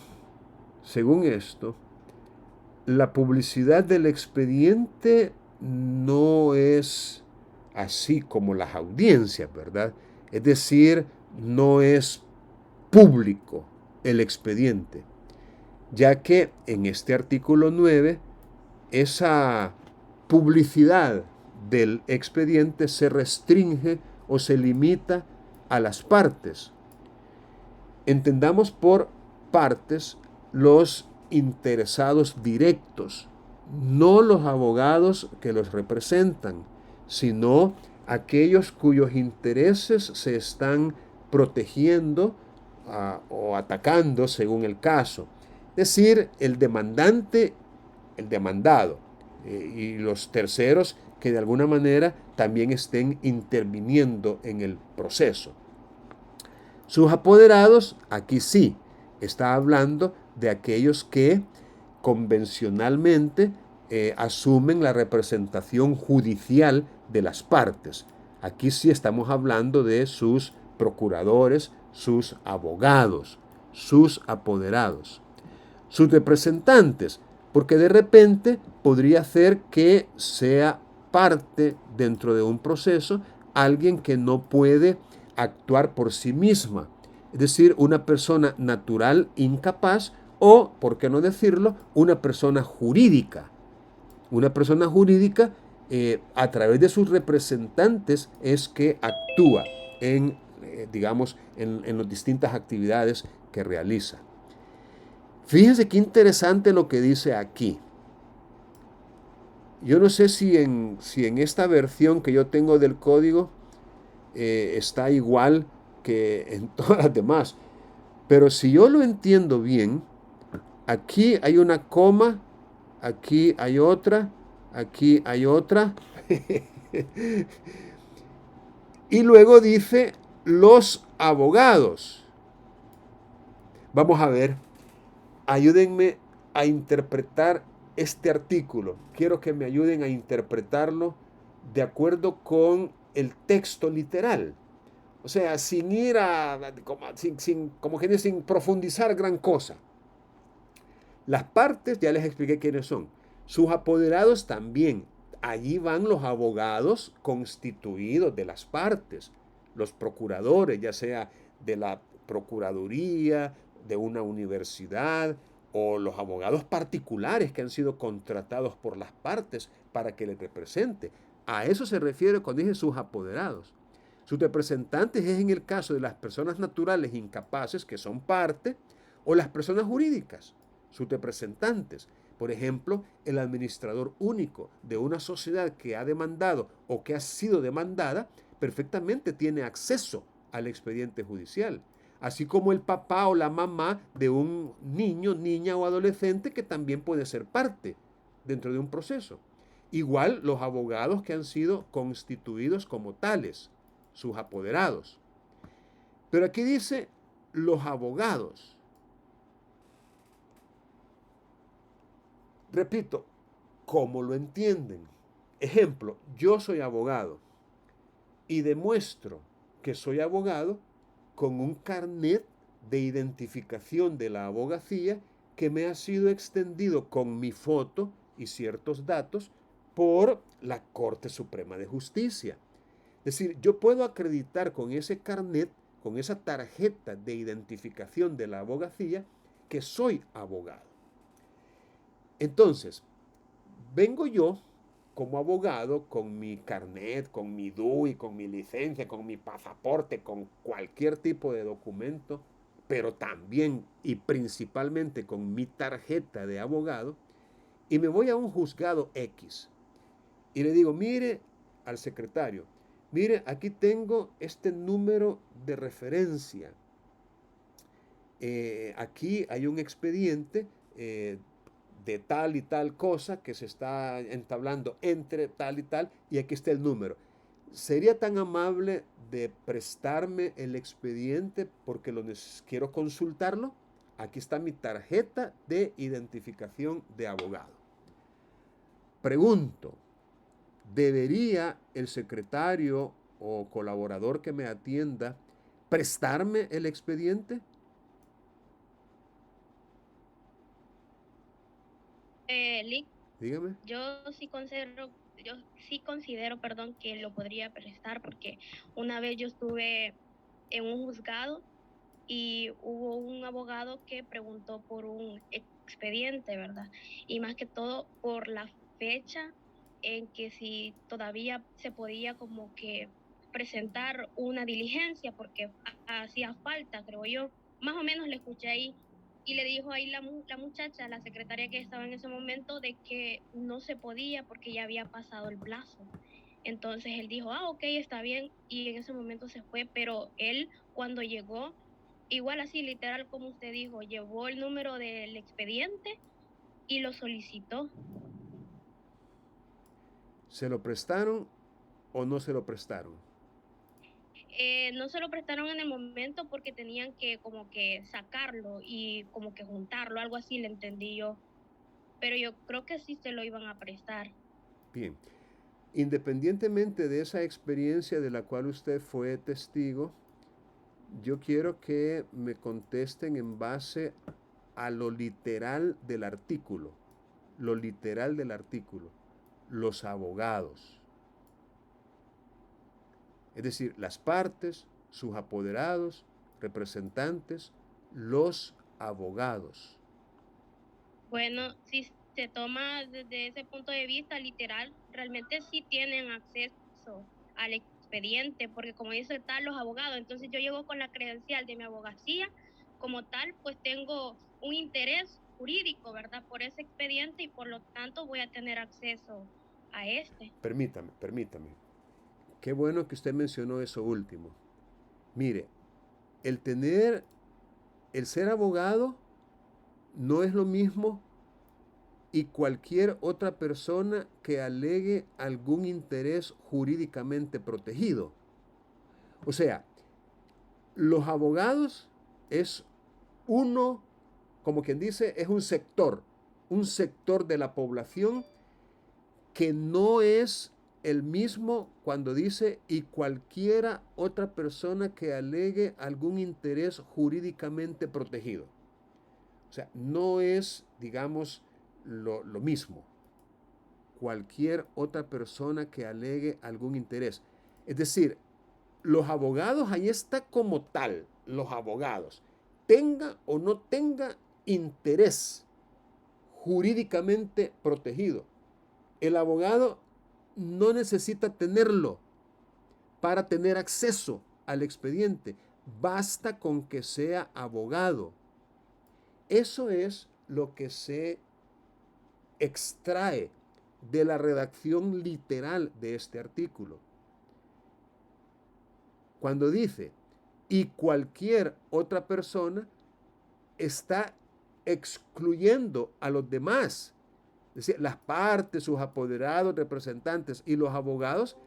la publicidad del expediente no es así como las audiencias, ¿verdad? Es decir, no es público el expediente, ya que en este artículo 9 esa publicidad del expediente se restringe o se limita a las partes. Entendamos por partes los interesados directos, no los abogados que los representan, sino aquellos cuyos intereses se están protegiendo o atacando según el caso. Es decir, el demandante, el demandado, y los terceros que de alguna manera también estén interviniendo en el proceso. Sus apoderados, aquí sí, está hablando de aquellos que convencionalmente asumen la representación judicial de las partes. Aquí sí estamos hablando de sus procuradores, sus abogados, sus apoderados. Sus representantes, porque de repente podría ser que sea parte dentro de un proceso alguien que no puede actuar por sí misma, es decir, una persona natural incapaz o, por qué no decirlo, una persona jurídica. Una persona jurídica a través de sus representantes es que actúa en, digamos, en las distintas actividades que realiza. Fíjense qué interesante lo que dice aquí. Yo no sé si en esta versión que yo tengo del código está igual que en todas las demás. Pero si yo lo entiendo bien, aquí hay una coma, aquí hay otra, aquí hay otra. Y luego dice los abogados. Vamos a ver, ayúdenme a interpretar este artículo. Quiero que me ayuden a interpretarlo de acuerdo con el texto literal. O sea, sin ir sin profundizar gran cosa. Las partes, ya les expliqué quiénes son. Sus apoderados también. Allí van los abogados constituidos de las partes. Los procuradores, ya sea de la procuraduría, de una universidad, o los abogados particulares que han sido contratados por las partes para que les represente. A eso se refiere cuando dice sus apoderados. Sus representantes es en el caso de las personas naturales incapaces, que son parte, o las personas jurídicas, sus representantes. Por ejemplo, el administrador único de una sociedad que ha demandado o que ha sido demandada, perfectamente tiene acceso al expediente judicial. Así como el papá o la mamá de un niño, niña o adolescente que también puede ser parte dentro de un proceso. Igual los abogados que han sido constituidos como tales, sus apoderados. Pero aquí dice los abogados. Repito, ¿cómo lo entienden? Ejemplo, yo soy abogado y demuestro que soy abogado con un carnet de identificación de la abogacía que me ha sido extendido con mi foto y ciertos datos por la Corte Suprema de Justicia. Es decir, yo puedo acreditar con ese carnet, con esa tarjeta de identificación de la abogacía, que soy abogado. Entonces, vengo yo como abogado con mi carnet, con mi DUI, con mi licencia, con mi pasaporte, con cualquier tipo de documento, pero también y principalmente con mi tarjeta de abogado, y me voy a un juzgado X y le digo, mire al secretario, mire, aquí tengo este número de referencia. Aquí hay un expediente de tal y tal cosa que se está entablando entre tal y tal, y aquí está el número. ¿Sería tan amable de prestarme el expediente porque quiero consultarlo? Aquí está mi tarjeta de identificación de abogado. Pregunto, ¿debería el secretario o colaborador que me atienda prestarme el expediente? Lick, Dígame. yo sí considero, perdón, que lo podría prestar porque una vez yo estuve en un juzgado y hubo un abogado que preguntó por un expediente, ¿verdad? Y más que todo por la fecha en que si todavía se podía como que presentar una diligencia porque hacía falta, creo yo. Más o menos le escuché ahí y le dijo ahí la muchacha, la secretaria que estaba en ese momento, de que no se podía porque ya había pasado el plazo. Entonces él dijo, ok, está bien, y en ese momento se fue, pero él cuando llegó, igual así, literal como usted dijo, llevó el número del expediente y lo solicitó. ¿Se lo prestaron o no se lo prestaron? No se lo prestaron en el momento porque tenían que como que sacarlo y como que juntarlo, algo así le entendí yo. Pero yo creo que sí se lo iban a prestar. Bien. Independientemente de esa experiencia de la cual usted fue testigo, yo quiero que me contesten en base a lo literal del artículo. Lo literal del artículo. Los abogados. Es decir, las partes, sus apoderados, representantes, los abogados. Bueno, si se toma desde ese punto de vista literal, realmente sí tienen acceso al expediente, porque como dice tal, los abogados, entonces yo llego con la credencial de mi abogacía, como tal, pues tengo un interés jurídico, ¿verdad? Por ese expediente y por lo tanto voy a tener acceso a este. Permítame. Qué bueno que usted mencionó eso último. Mire, el ser abogado no es lo mismo y cualquier otra persona que alegue algún interés jurídicamente protegido. O sea, los abogados es uno, como quien dice, es un sector de la población que no es el mismo cuando dice y cualquiera otra persona que alegue algún interés jurídicamente protegido. O sea, no es, digamos, lo mismo. Cualquier otra persona que alegue algún interés. Es decir, los abogados, ahí está como tal, los abogados, tenga o no tenga interés jurídicamente protegido. El abogado no necesita tenerlo para tener acceso al expediente. Basta con que sea abogado. Eso es lo que se extrae de la redacción literal de este artículo. Cuando dice, y cualquier otra persona, está excluyendo a los demás. Es decir, las partes, sus apoderados, representantes y los abogados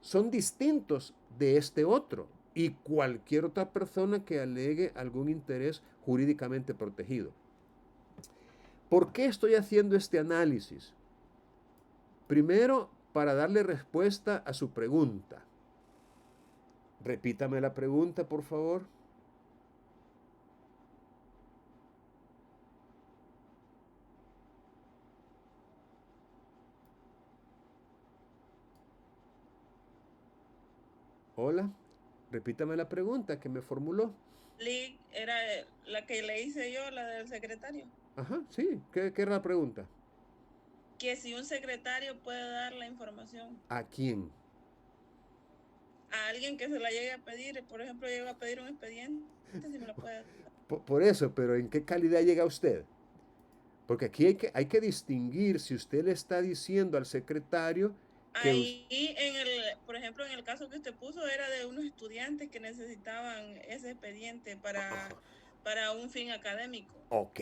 son distintos de este otro y cualquier otra persona que alegue algún interés jurídicamente protegido. ¿Por qué estoy haciendo este análisis? Primero, para darle respuesta a su pregunta. Repítame la pregunta, por favor. Hola, repítame la pregunta que me formuló. Era la que le hice yo, la del secretario. Ajá, sí, ¿qué era la pregunta? Que si un secretario puede dar la información ¿A quién? a alguien que se la llegue a pedir, por ejemplo, llega a pedir un expediente, si me lo puede dar. Por eso, pero ¿en qué calidad llega usted? Porque aquí hay que distinguir si usted le está diciendo al secretario que... Ahí, por ejemplo, en el caso que usted puso, era de unos estudiantes que necesitaban ese expediente para un fin académico. Ok,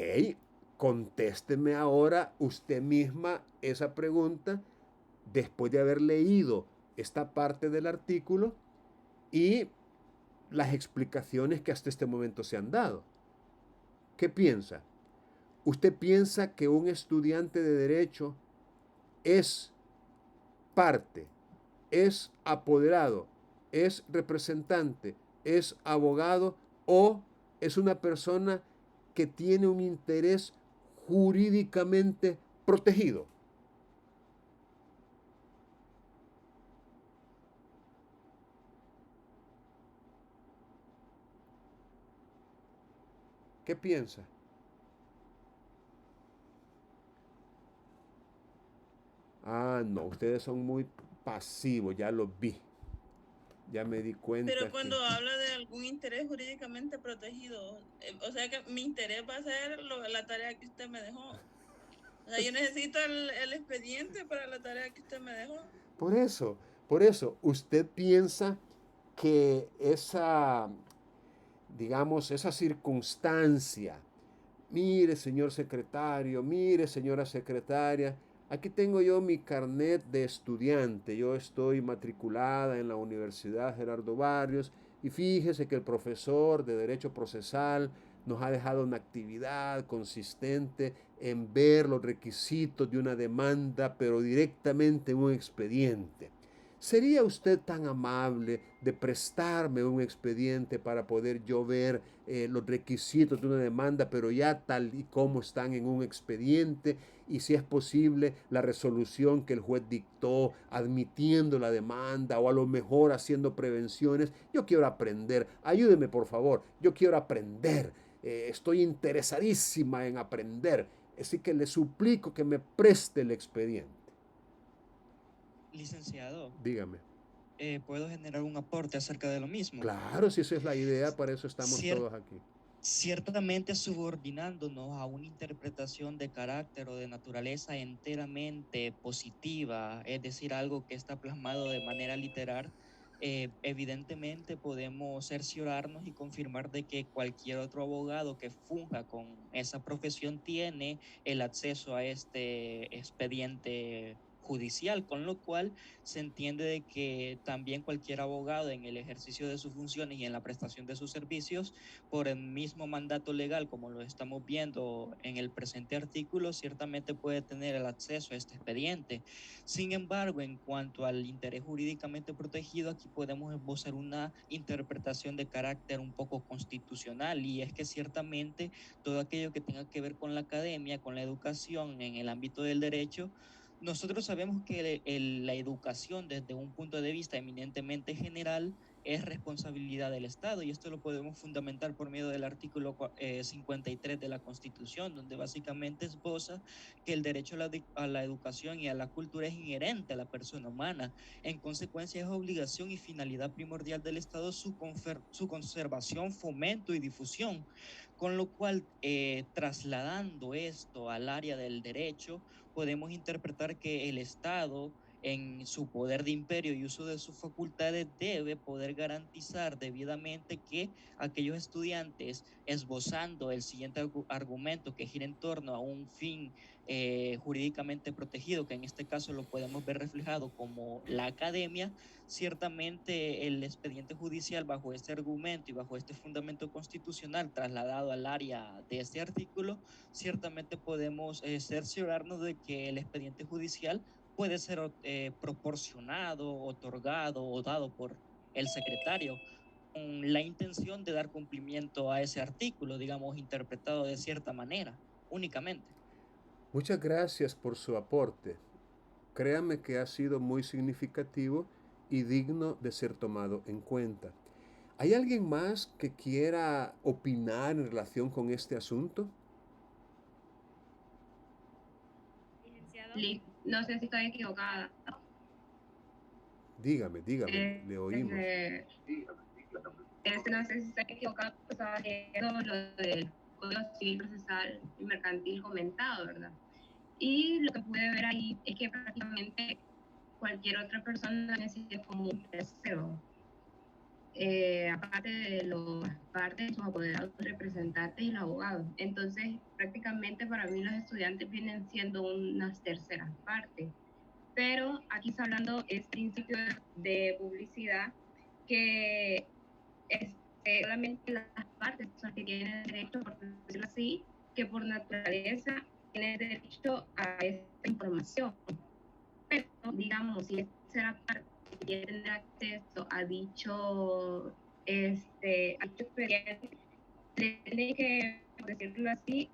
contésteme ahora usted misma esa pregunta después de haber leído esta parte del artículo y las explicaciones que hasta este momento se han dado. ¿Qué piensa? ¿Usted piensa que un estudiante de derecho es parte, es apoderado, es representante, es abogado o es una persona que tiene un interés jurídicamente protegido? ¿Qué piensa? Ah, no, ustedes son muy pasivos, ya lo vi. Ya me di cuenta Pero que... cuando habla de algún interés jurídicamente protegido, o sea que mi interés va a ser la tarea que usted me dejó. O sea, yo necesito el expediente para la tarea que usted me dejó. Por eso, usted piensa que esa, digamos, esa circunstancia, mire señor secretario, mire señora secretaria, aquí tengo yo mi carnet de estudiante, yo estoy matriculada en la Universidad Gerardo Barrios y fíjese que el profesor de Derecho Procesal nos ha dejado una actividad consistente en ver los requisitos de una demanda, pero directamente en un expediente. ¿Sería usted tan amable de prestarme un expediente para poder yo ver los requisitos de una demanda, pero ya tal y como están en un expediente? Y si es posible, la resolución que el juez dictó admitiendo la demanda o a lo mejor haciendo prevenciones. Yo quiero aprender. Ayúdeme, por favor. Yo quiero aprender. Estoy interesadísima en aprender. Así que le suplico que me preste el expediente. Licenciado, Dígame. ¿puedo generar un aporte acerca de lo mismo? Claro, si esa es la idea, para eso estamos Cier- todos aquí. Ciertamente subordinándonos a una interpretación de carácter o de naturaleza enteramente positiva, es decir, algo que está plasmado de manera literal, evidentemente podemos cerciorarnos y confirmar de que cualquier otro abogado que funja con esa profesión tiene el acceso a este expediente judicial, con lo cual se entiende de que también cualquier abogado en el ejercicio de sus funciones y en la prestación de sus servicios por el mismo mandato legal, como lo estamos viendo en el presente artículo, ciertamente puede tener el acceso a este expediente. Sin embargo, en cuanto al interés jurídicamente protegido, aquí podemos esbozar una interpretación de carácter un poco constitucional, y es que ciertamente todo aquello que tenga que ver con la academia, con la educación en el ámbito del derecho, nosotros sabemos que la educación desde un punto de vista eminentemente general es responsabilidad del Estado, y esto lo podemos fundamentar por medio del artículo 53 de la Constitución, donde básicamente esboza que el derecho a la educación y a la cultura es inherente a la persona humana. En consecuencia, es obligación y finalidad primordial del Estado su conservación, fomento y difusión, con lo cual, trasladando esto al área del derecho, podemos interpretar que el Estado, en su poder de imperio y uso de sus facultades, debe poder garantizar debidamente que aquellos estudiantes, esbozando el siguiente argumento que gira en torno a un fin jurídicamente protegido, que en este caso lo podemos ver reflejado como la academia, ciertamente el expediente judicial bajo este argumento y bajo este fundamento constitucional trasladado al área de este artículo, ciertamente podemos cerciorarnos de que el expediente judicial puede ser proporcionado, otorgado o dado por el secretario con la intención de dar cumplimiento a ese artículo, digamos, interpretado de cierta manera, únicamente. Muchas gracias por su aporte. Créame que ha sido muy significativo y digno de ser tomado en cuenta. ¿Hay alguien más que quiera opinar en relación con este asunto? Licenciado. No sé si estoy equivocada. Dígame, le oímos. No sé si estoy equivocada, pues, estaba leyendo lo del Código Civil Procesal y Mercantil comentado, ¿verdad? Y lo que pude ver ahí es que prácticamente cualquier otra persona necesita como un tercero. Aparte de los partes de sus apoderados, representantes y los abogados. Entonces, prácticamente para mí los estudiantes vienen siendo unas terceras partes. Pero aquí está hablando es principio de publicidad, que solamente las partes son las que tienen derecho, por decirlo así, que por naturaleza tienen derecho a esta información. Pero, digamos, si esa parte quiere tener acceso a dicho expediente, tiene que, por decirlo así,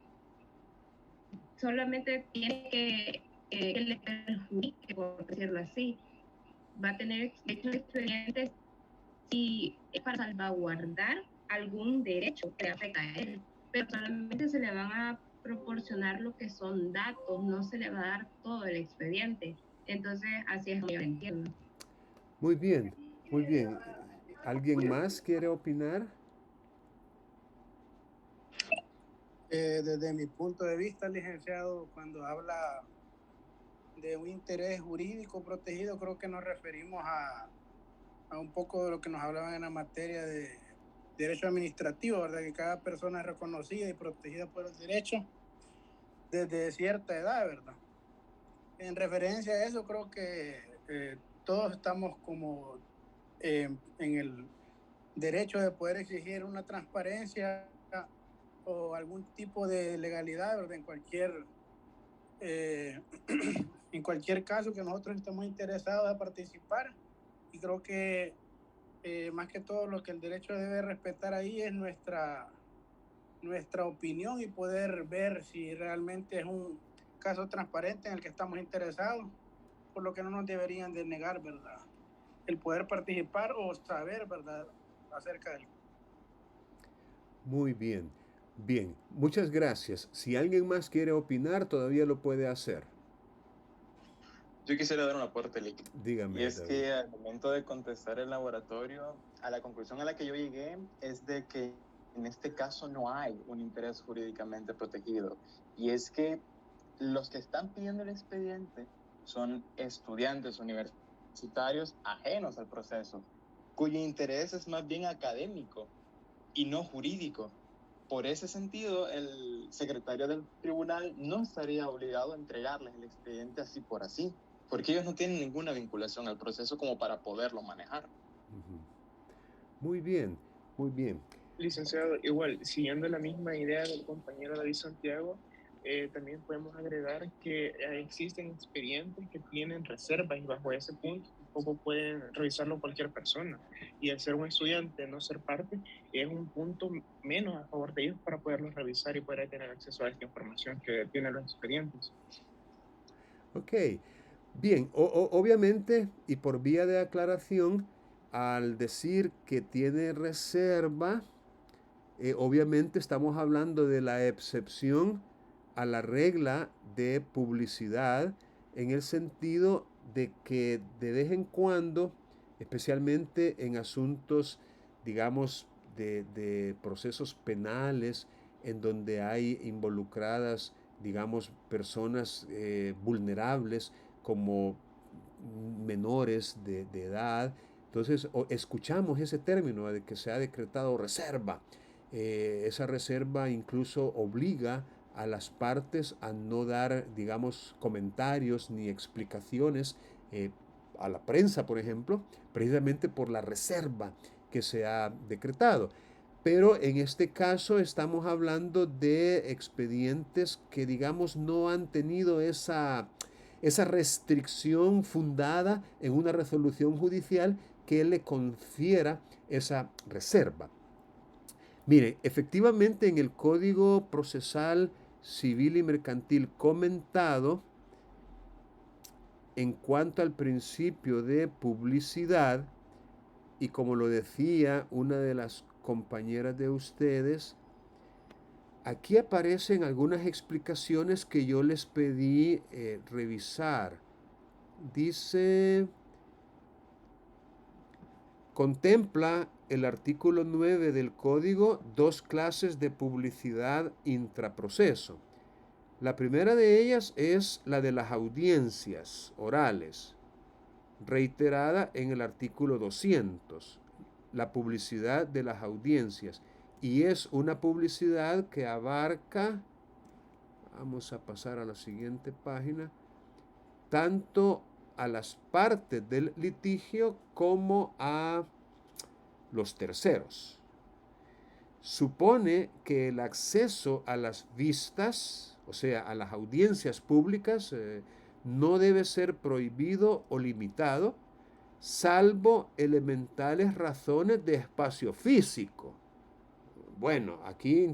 solamente tiene que le perjudique, por decirlo así. Va a tener dicho expediente si es para salvaguardar algún derecho que le afecta a él, pero solamente se le van a proporcionar lo que son datos, no se le va a dar todo el expediente. Entonces, así es como yo lo entiendo. Muy bien, muy bien. ¿Alguien más quiere opinar? Desde mi punto de vista, licenciado, cuando habla de un interés jurídico protegido, creo que nos referimos a un poco de lo que nos hablaban en la materia de derecho administrativo, ¿verdad? Que cada persona es reconocida y protegida por el derecho desde cierta edad, ¿verdad? En referencia a eso, creo que todos estamos como en el derecho de poder exigir una transparencia o algún tipo de legalidad, ¿verdad? En cualquier caso que nosotros estemos interesados a participar, y creo que más que todo lo que el derecho debe respetar ahí es nuestra opinión y poder ver si realmente es un caso transparente en el que estamos interesados, por lo que no nos deberían de negar, ¿verdad?, el poder participar o saber, ¿verdad?, acerca del... Muy bien. Bien, muchas gracias. Si alguien más quiere opinar, todavía lo puede hacer. Yo quisiera dar un aporte, Lick. Dígame, Y es David. que al momento de contestar el laboratorio, a la conclusión a la que yo llegué es de que en este caso no hay un interés jurídicamente protegido. Y es que los que están pidiendo el expediente son estudiantes universitarios ajenos al proceso, cuyo interés es más bien académico y no jurídico. Por ese sentido, el secretario del tribunal no estaría obligado a entregarles el expediente así por así, porque ellos no tienen ninguna vinculación al proceso como para poderlo manejar. Muy bien, muy bien. Licenciado, igual, siguiendo la misma idea del compañero David Santiago, también podemos agregar que existen expedientes que tienen reservas y bajo ese punto tampoco pueden revisarlo cualquier persona. Y al ser un estudiante, no ser parte, es un punto menos a favor de ellos para poderlos revisar y poder tener acceso a esta información que tienen los expedientes. Ok, bien, obviamente, y por vía de aclaración, al decir que tiene reserva, obviamente estamos hablando de la excepción a la regla de publicidad, en el sentido de que de vez en cuando, especialmente en asuntos, digamos, de procesos penales, en donde hay involucradas, digamos, personas vulnerables como menores de edad, entonces escuchamos ese término de que se ha decretado reserva. Esa reserva incluso obliga a las partes a no dar, digamos, comentarios ni explicaciones a la prensa, por ejemplo, precisamente por la reserva que se ha decretado. Pero en este caso estamos hablando de expedientes que, digamos, no han tenido esa restricción fundada en una resolución judicial que le confiera esa reserva. Mire, efectivamente en el Código Procesal Civil y Mercantil comentado, en cuanto al principio de publicidad, y como lo decía una de las compañeras de ustedes, aquí aparecen algunas explicaciones que yo les pedí revisar. Dice, contempla el artículo 9 del Código 2 clases de publicidad intraproceso. La primera de ellas es la de las audiencias orales, reiterada en el artículo 200, la publicidad de las audiencias. Y es una publicidad que abarca, vamos a pasar a la siguiente página, tanto a las partes del litigio como a los terceros. Supone que el acceso a las vistas, o sea, a las audiencias públicas, no debe ser prohibido o limitado, salvo elementales razones de espacio físico. Bueno, aquí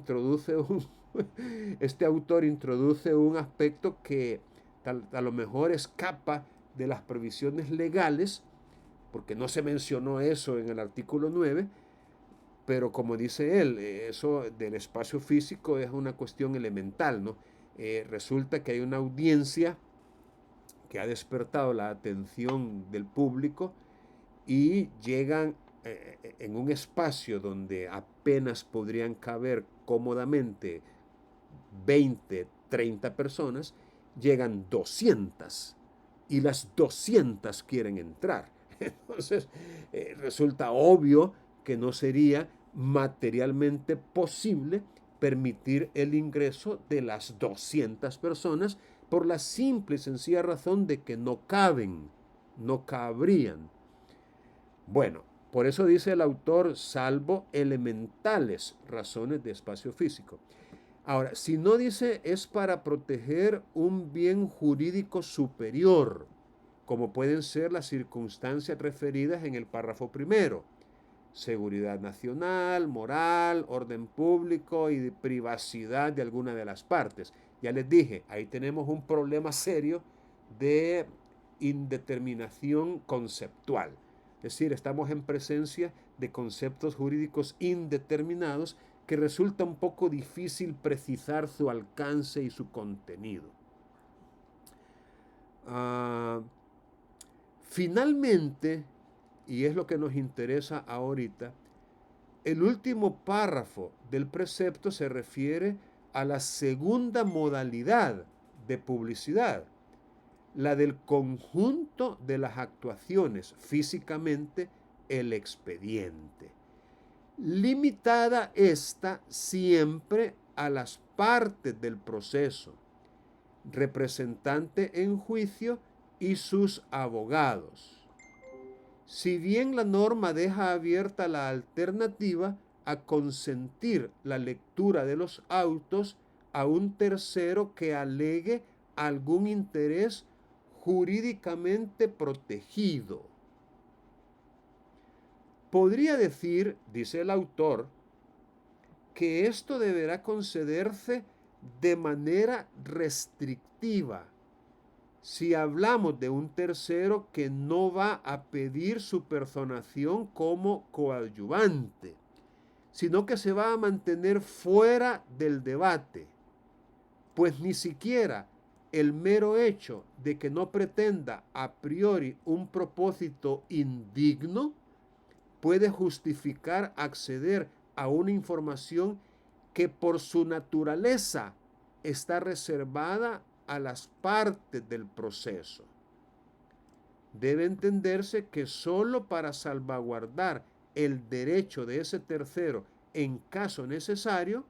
este autor introduce un aspecto que a lo mejor escapa de las previsiones legales, porque no se mencionó eso en el artículo 9, pero como dice él, eso del espacio físico es una cuestión elemental, ¿no? Resulta que hay una audiencia que ha despertado la atención del público y llegan en un espacio donde apenas podrían caber cómodamente 20, 30 personas, llegan 200 y las 200 quieren entrar. Entonces, resulta obvio que no sería materialmente posible permitir el ingreso de las 200 personas por la simple y sencilla razón de que no caben, no cabrían. Bueno, por eso dice el autor, salvo elementales razones de espacio físico. Ahora, si no dice es para proteger un bien jurídico superior, como pueden ser las circunstancias referidas en el párrafo primero, seguridad nacional, moral, orden público y privacidad de alguna de las partes. Ya les dije, ahí tenemos un problema serio de indeterminación conceptual. Es decir, estamos en presencia de conceptos jurídicos indeterminados que resulta un poco difícil precisar su alcance y su contenido. Finalmente, y es lo que nos interesa ahorita, el último párrafo del precepto se refiere a la segunda modalidad de publicidad, la del conjunto de las actuaciones, físicamente el expediente. Limitada esta siempre a las partes del proceso, representante en juicio y sus abogados. Si bien la norma deja abierta la alternativa a consentir la lectura de los autos a un tercero que alegue algún interés jurídicamente protegido. Podría decir, dice el autor, que esto deberá concederse de manera restrictiva si hablamos de un tercero que no va a pedir su personación como coadyuvante, sino que se va a mantener fuera del debate, pues ni siquiera el mero hecho de que no pretenda a priori un propósito indigno puede justificar acceder a una información que por su naturaleza está reservada a las partes del proceso. Debe entenderse que sólo para salvaguardar el derecho de ese tercero en caso necesario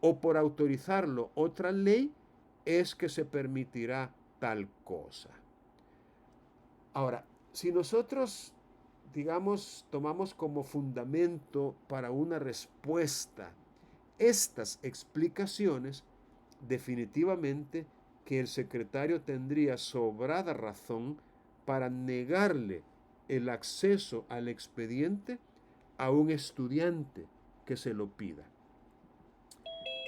o por autorizarlo otra ley es que se permitirá tal cosa. Ahora, si nosotros, digamos, tomamos como fundamento para una respuesta estas explicaciones, definitivamente que el secretario tendría sobrada razón para negarle el acceso al expediente a un estudiante que se lo pida.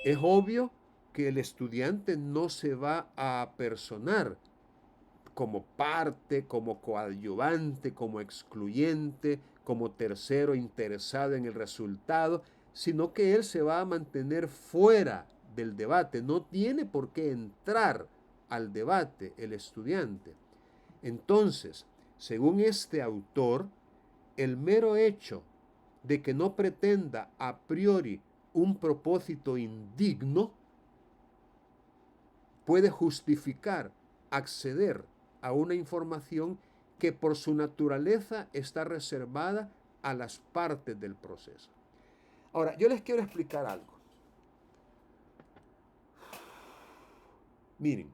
Es obvio que el estudiante no se va a apersonar como parte, como coadyuvante, como excluyente, como tercero interesado en el resultado, sino que él se va a mantener fuera del debate. No tiene por qué entrar al debate el estudiante. Entonces, según este autor, el mero hecho de que no pretenda a priori un propósito indigno puede justificar acceder a una información que por su naturaleza está reservada a las partes del proceso. Ahora, yo les quiero explicar algo. Miren,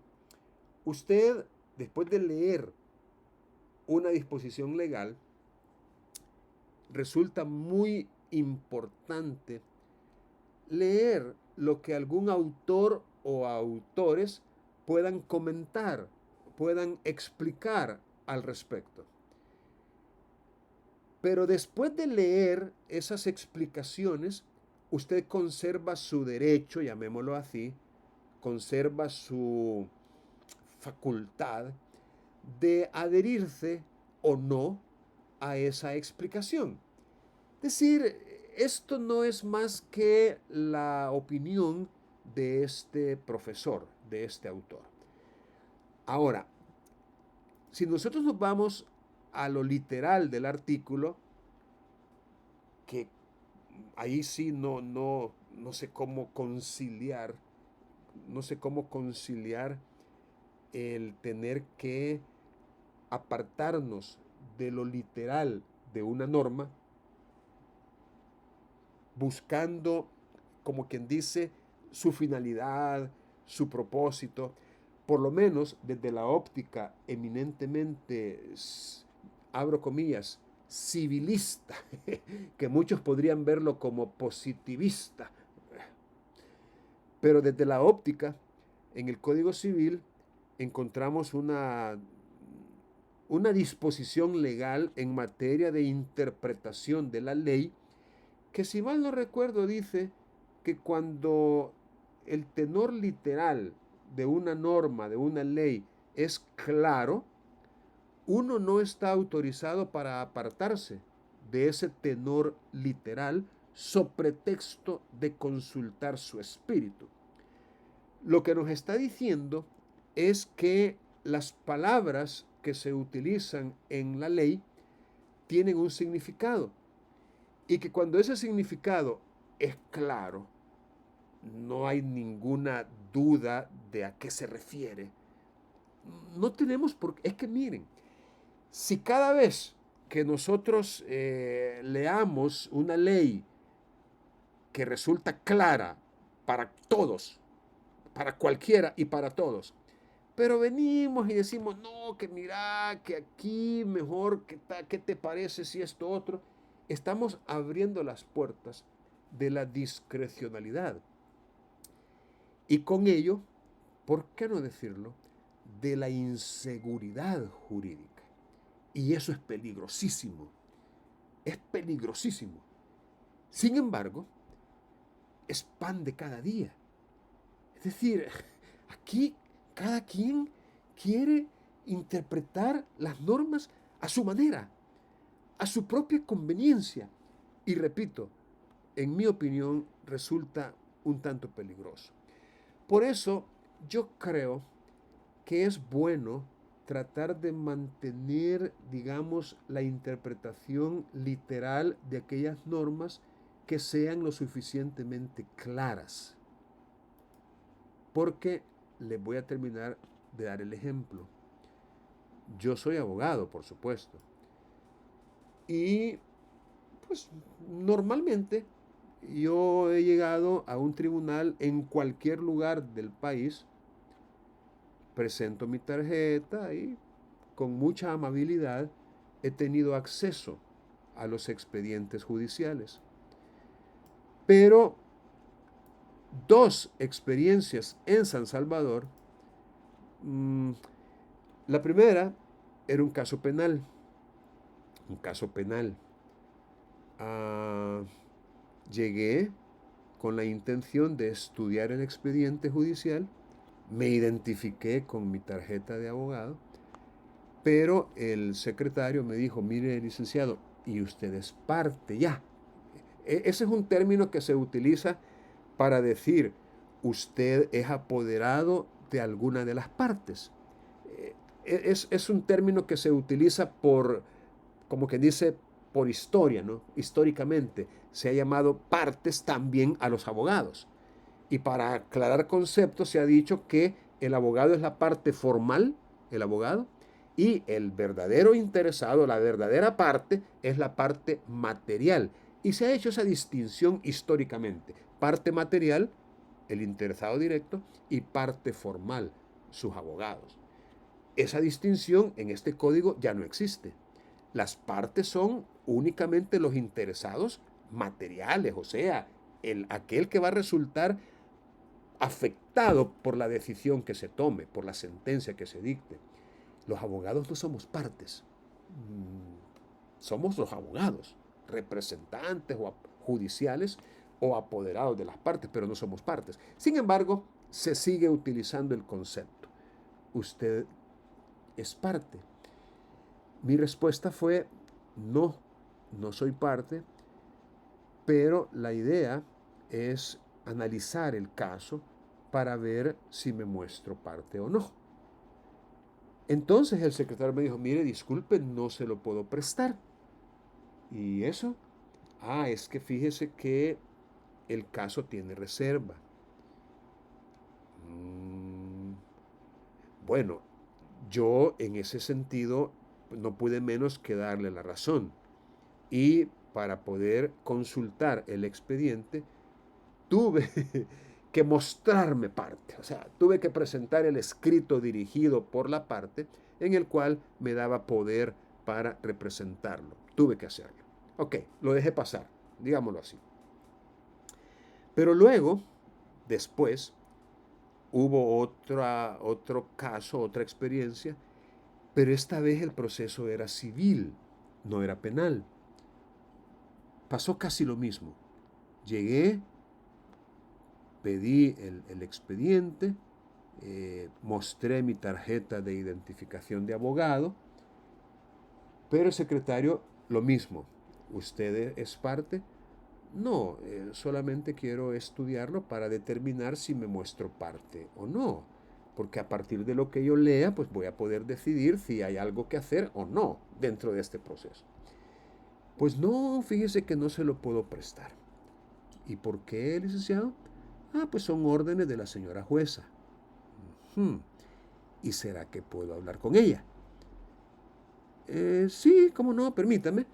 usted, después de leer una disposición legal, resulta muy importante leer lo que algún autor o autores puedan comentar, puedan explicar al respecto. Pero después de leer esas explicaciones, usted conserva su derecho, llamémoslo así, conserva su facultad de adherirse o no a esa explicación. Es decir, esto no es más que la opinión de este profesor, de este autor. Ahora, si nosotros nos vamos a lo literal del artículo, ahí sí no sé cómo conciliar, no sé cómo conciliar el tener que apartarnos de lo literal de una norma, buscando, como quien dice, su finalidad, su propósito, por lo menos desde la óptica eminentemente, abro comillas, civilista, que muchos podrían verlo como positivista, pero desde la óptica, en el Código Civil encontramos una disposición legal en materia de interpretación de la ley que, si mal no recuerdo, dice que cuando el tenor literal de una norma, de una ley, es claro, uno no está autorizado para apartarse de ese tenor literal so pretexto de consultar su espíritu. Lo que nos está diciendo es que las palabras que se utilizan en la ley tienen un significado y que cuando ese significado es claro, no hay ninguna duda de a qué se refiere. No tenemos por qué. Es que miren, si cada vez que nosotros leamos una ley que resulta clara para todos, para cualquiera y para todos, pero venimos y decimos, no, que mira, que aquí mejor, ¿qué te parece si esto otro? Estamos abriendo las puertas de la discrecionalidad. Y con ello, ¿por qué no decirlo?, de la inseguridad jurídica. Y eso es peligrosísimo. Es peligrosísimo. Sin embargo, es pan de cada día. Es decir, aquí cada quien quiere interpretar las normas a su manera, a su propia conveniencia. Y repito, en mi opinión, resulta un tanto peligroso. Por eso, yo creo que es bueno tratar de mantener, digamos, la interpretación literal de aquellas normas que sean lo suficientemente claras. Porque les voy a terminar de dar el ejemplo. Yo soy abogado, por supuesto. Y pues normalmente yo he llegado a un tribunal en cualquier lugar del país, presento mi tarjeta y con mucha amabilidad he tenido acceso a los expedientes judiciales. Pero 2 experiencias en San Salvador. La primera era un caso penal. Un caso penal. Llegué con la intención de estudiar el expediente judicial. Me identifiqué con mi tarjeta de abogado. Pero el secretario me dijo, mire, licenciado, y usted es parte ya. Ese es un término que se utiliza para decir, usted es apoderado de alguna de las partes. Es un término que se utiliza por, como que dice, por historia, ¿no? Históricamente se ha llamado partes también a los abogados. Y para aclarar conceptos se ha dicho que el abogado es la parte formal, el abogado, y el verdadero interesado, la verdadera parte, es la parte material. Y se ha hecho esa distinción históricamente. Parte material, el interesado directo, y parte formal, sus abogados. Esa distinción en este código ya no existe. Las partes son únicamente los interesados materiales, o sea, aquel que va a resultar afectado por la decisión que se tome, por la sentencia que se dicte. Los abogados no somos partes. Somos los abogados, representantes o judiciales o apoderados de las partes, pero no somos partes. Sin embargo, se sigue utilizando el concepto. Usted es parte. Mi respuesta fue, no soy parte, pero la idea es analizar el caso para ver si me muestro parte o no. Entonces el secretario me dijo, mire, disculpe, no se lo puedo prestar. ¿Y eso? Es que fíjese que el caso tiene reserva. Bueno, yo en ese sentido no pude menos que darle la razón. Y para poder consultar el expediente, tuve que mostrarme parte. O sea, tuve que presentar el escrito dirigido por la parte en el cual me daba poder para representarlo. Tuve que hacerlo. Ok, lo dejé pasar, digámoslo así. Pero luego, después, hubo otro caso, otra experiencia, pero esta vez el proceso era civil, no era penal. Pasó casi lo mismo. Llegué, pedí el expediente, mostré mi tarjeta de identificación de abogado, pero el secretario lo mismo. ¿Usted es parte? No, solamente quiero estudiarlo para determinar si me muestro parte o no. Porque a partir de lo que yo lea, pues voy a poder decidir si hay algo que hacer o no dentro de este proceso. Pues no, fíjese que no se lo puedo prestar. ¿Y por qué, licenciado? Pues son órdenes de la señora jueza. ¿Y será que puedo hablar con ella? Sí, cómo no, permítame.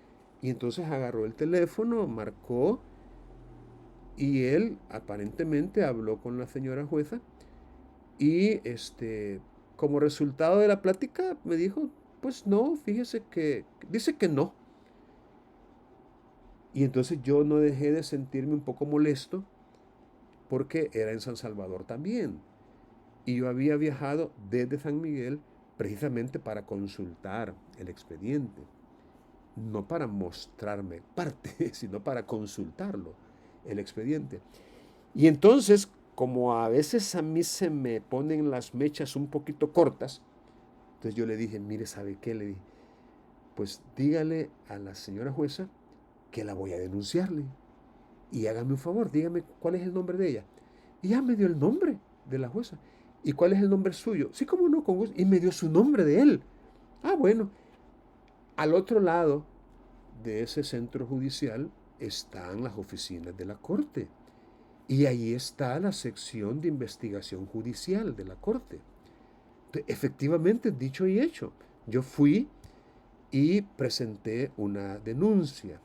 Y entonces agarró el teléfono, marcó, y él aparentemente habló con la señora jueza. Y como resultado de la plática me dijo, pues no, fíjese que dice que no. Y entonces yo no dejé de sentirme un poco molesto porque era en San Salvador también. Y yo había viajado desde San Miguel precisamente para consultar el expediente. No para mostrarme parte, sino para consultarlo, el expediente. Y entonces, como a veces a mí se me ponen las mechas un poquito cortas, entonces yo le dije, mire, ¿sabe qué? Le dije, pues dígale a la señora jueza que la voy a denunciarle. Y hágame un favor, dígame cuál es el nombre de ella. Y ya me dio el nombre de la jueza. ¿Y cuál es el nombre suyo? Sí, cómo no, con gusto. Y me dio su nombre de él. Bueno. Al otro lado de ese centro judicial están las oficinas de la Corte. Y ahí está la sección de investigación judicial de la Corte. Efectivamente, dicho y hecho, yo fui y presenté una denuncia.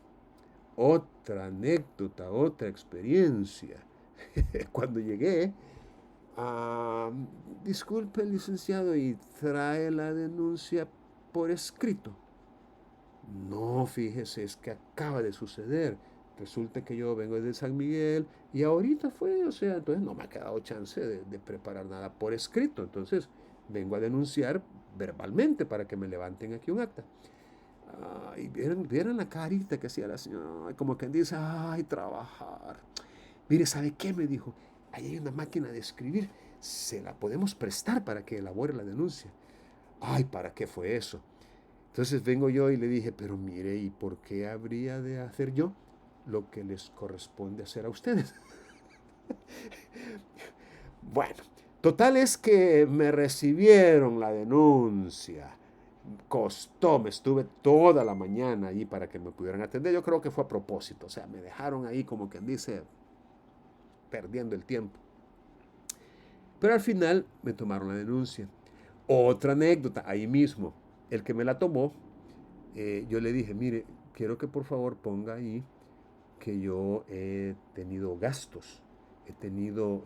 Otra anécdota, otra experiencia. Cuando llegué, disculpe, licenciado, y trae la denuncia por escrito. No, fíjese, es que acaba de suceder. Resulta que yo vengo de San Miguel y ahorita fue, o sea, entonces no me ha quedado chance de preparar nada por escrito. Entonces vengo a denunciar verbalmente para que me levanten aquí un acta. Y vieran la carita que hacía la señora, como quien dice, trabajar. Mire, ¿sabe qué? Me dijo, ahí hay una máquina de escribir, se la podemos prestar para que elabore la denuncia. ¿Para qué fue eso? Entonces vengo yo y le dije, pero mire, ¿y por qué habría de hacer yo lo que les corresponde hacer a ustedes? Bueno, total es que me recibieron la denuncia. Costó, me estuve toda la mañana allí para que me pudieran atender. Yo creo que fue a propósito, o sea, me dejaron ahí como quien dice, perdiendo el tiempo. Pero al final me tomaron la denuncia. Otra anécdota, ahí mismo, el que me la tomó, yo le dije, mire, quiero que por favor ponga ahí que yo he tenido gastos, he tenido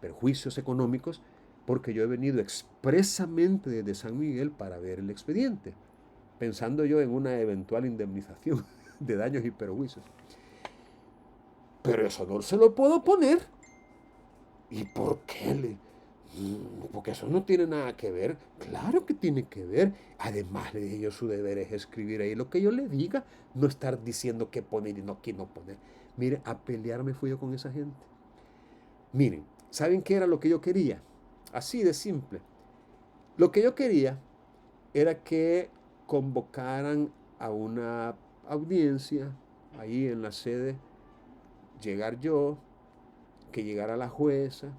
perjuicios económicos, porque yo he venido expresamente desde San Miguel para ver el expediente, pensando yo en una eventual indemnización de daños y perjuicios. Pero eso no se lo puedo poner. ¿Y por qué? Porque eso no tiene nada que ver. Claro que tiene que ver. Además, le dije yo, su deber es escribir ahí lo que yo le diga, no estar diciendo qué poner y qué no poner. Mire, a pelearme fui yo con esa gente. Miren, ¿saben qué era lo que yo quería? Así de simple. Lo que yo quería era que convocaran a una audiencia ahí en la sede, llegar yo, que llegara la jueza,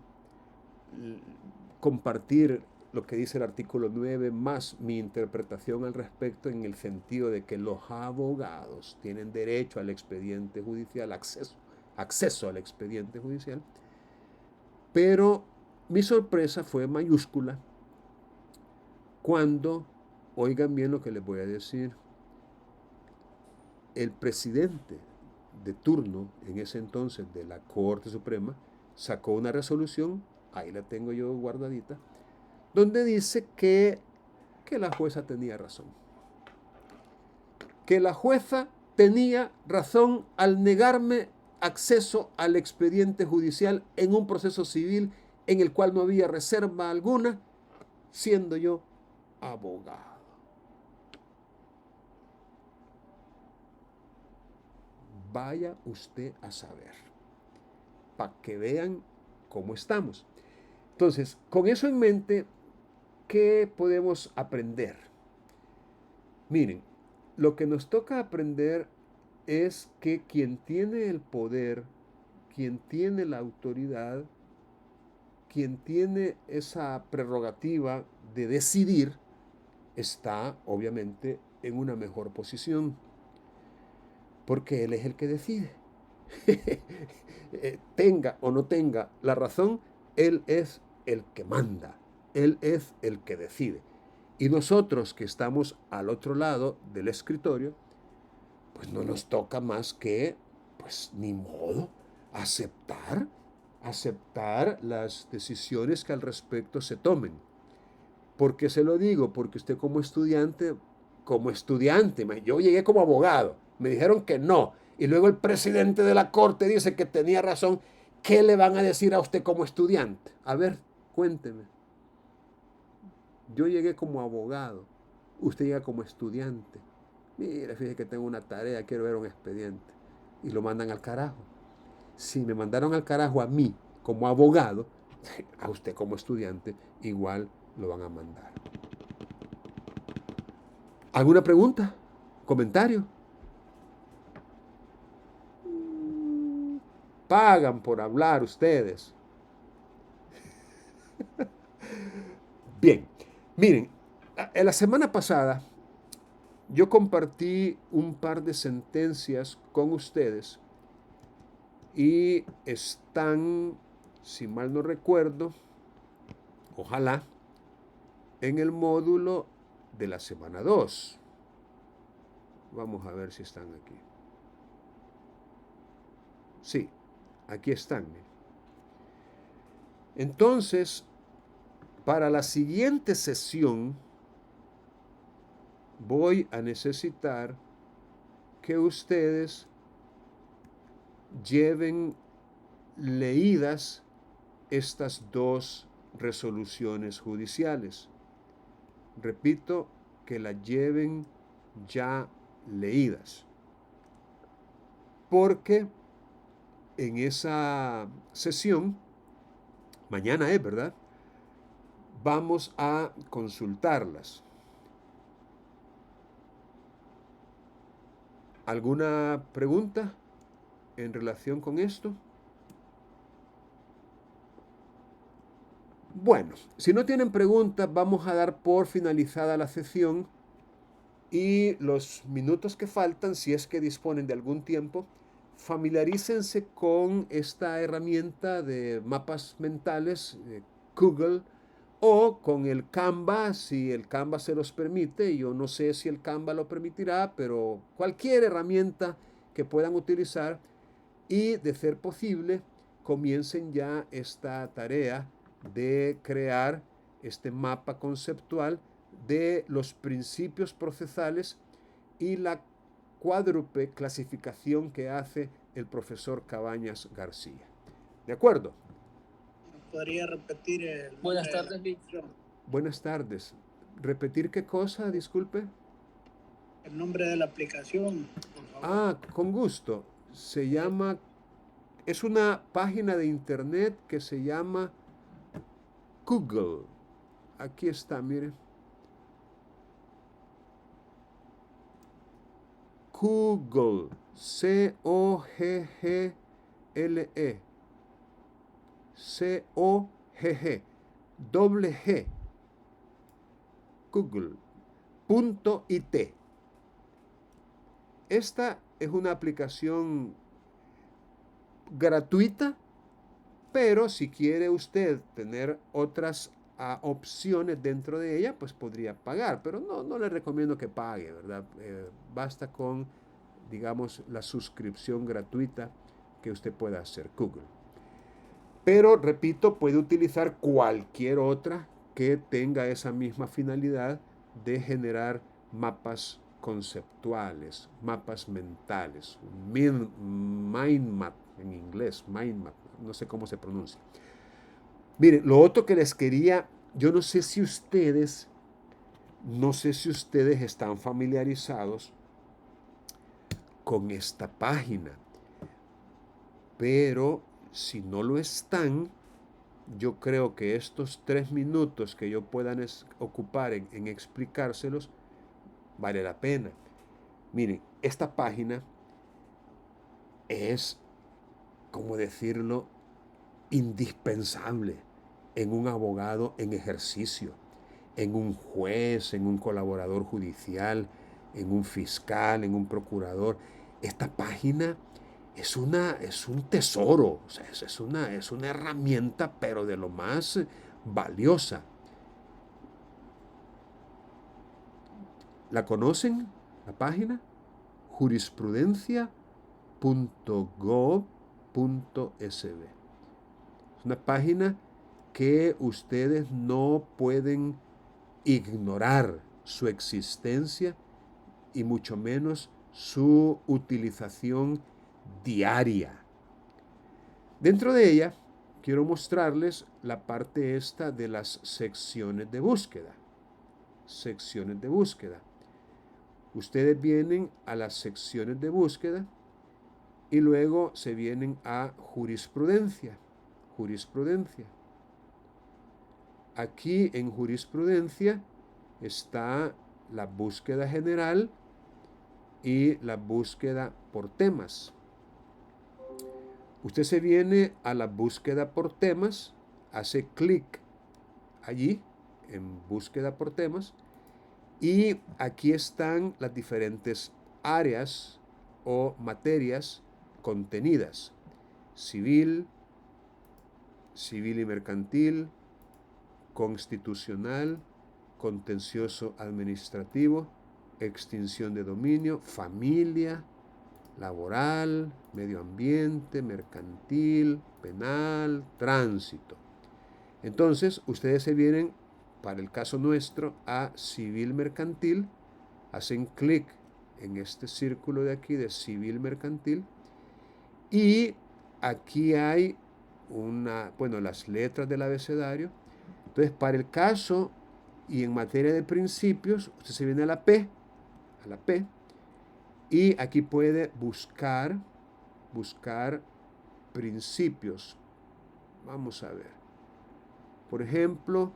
compartir lo que dice el artículo 9 más mi interpretación al respecto en el sentido de que los abogados tienen derecho al expediente judicial, acceso al expediente judicial, pero mi sorpresa fue mayúscula cuando, oigan bien lo que les voy a decir, el presidente de turno en ese entonces de la Corte Suprema sacó una resolución, ahí la tengo yo guardadita, donde dice que la jueza tenía razón. Que la jueza tenía razón al negarme acceso al expediente judicial en un proceso civil en el cual no había reserva alguna, siendo yo abogado. Vaya usted a saber, para que vean cómo estamos. Entonces, con eso en mente, ¿qué podemos aprender? Miren, lo que nos toca aprender es que quien tiene el poder, quien tiene la autoridad, quien tiene esa prerrogativa de decidir, está obviamente en una mejor posición, porque él es el que decide. Tenga o no tenga la razón, él es el que manda, él es el que decide. Y nosotros que estamos al otro lado del escritorio, pues no nos toca más que, pues ni modo, aceptar las decisiones que al respecto se tomen. ¿Por qué se lo digo? Porque usted como estudiante, yo llegué como abogado, me dijeron que no, y luego el presidente de la corte dice que tenía razón. ¿Qué le van a decir a usted como estudiante? A ver, cuénteme. Yo llegué como abogado, usted llega como estudiante. Mire, fíjese que tengo una tarea, quiero ver un expediente. Y lo mandan al carajo. Si me mandaron al carajo a mí como abogado, a usted como estudiante igual lo van a mandar. ¿Alguna pregunta? ¿Comentario? Pagan por hablar ustedes. Bien, miren, en la semana pasada yo compartí un par de sentencias con ustedes y están, si mal no recuerdo, ojalá, en el módulo de la semana 2. Vamos a ver si están aquí. Sí, aquí están. Entonces, para la siguiente sesión, voy a necesitar que ustedes lleven leídas estas dos resoluciones judiciales. Repito, que las lleven ya leídas. Porque en esa sesión, mañana es, ¿verdad?, vamos a consultarlas. ¿Alguna pregunta en relación con esto? Bueno, si no tienen preguntas, vamos a dar por finalizada la sesión y los minutos que faltan, si es que disponen de algún tiempo, familiarícense con esta herramienta de mapas mentales, Google, o con el Canva, si el Canva se los permite. Yo no sé si el Canva lo permitirá, pero cualquier herramienta que puedan utilizar y, de ser posible, comiencen ya esta tarea de crear este mapa conceptual de los principios procesales y la cuádruple clasificación que hace el profesor Cabañas García. ¿De acuerdo? ¿Podría repetir el Buenas tardes, Víctor. Buenas tardes. ¿Repetir qué cosa? Disculpe. el nombre de la aplicación, por favor? Ah, con gusto. Se llama, es una página de internet que se llama Google. Aquí está, mire. Google. C-O-G-G-L-E. C-O-G-G. Doble G. Google.it. Esta es una aplicación gratuita, pero si quiere usted tener otras opciones dentro de ella, pues podría pagar, pero no le recomiendo que pague, ¿verdad? Basta con, digamos, la suscripción gratuita que usted pueda hacer, Google. Pero, repito, puede utilizar cualquier otra que tenga esa misma finalidad de generar mapas conceptuales, mapas mentales, mind map en inglés, mind map, no sé cómo se pronuncia. Miren, lo otro que les quería, yo no sé si ustedes están familiarizados con esta página, pero si no lo están, yo creo que estos 3 minutos que yo pueda ocupar en explicárselos, vale la pena. Miren, esta página es, ¿cómo decirlo?, indispensable en un abogado en ejercicio, en un juez, en un colaborador judicial, en un fiscal, en un procurador. Esta página es un tesoro, o sea, es una herramienta, pero de lo más valiosa. ¿La conocen? La página jurisprudencia.gov.sb. Es una página que ustedes no pueden ignorar su existencia y mucho menos su utilización diaria. Dentro de ella quiero mostrarles la parte esta de las secciones de búsqueda. Secciones de búsqueda. Ustedes vienen a las secciones de búsqueda y luego se vienen a jurisprudencia. Jurisprudencia. Aquí en jurisprudencia está la búsqueda general y la búsqueda por temas. Usted se viene a la búsqueda por temas, hace clic allí en búsqueda por temas y aquí están las diferentes áreas o materias contenidas: civil, civil y mercantil, constitucional, contencioso administrativo, extinción de dominio, familia, laboral, medio ambiente, mercantil, penal, tránsito. Entonces, ustedes se vienen, para el caso nuestro, a civil mercantil, hacen clic en este círculo de aquí de civil mercantil y aquí hay las letras del abecedario. Entonces, para el caso y en materia de principios, usted se viene a la P, y aquí puede buscar principios. Vamos a ver. Por ejemplo,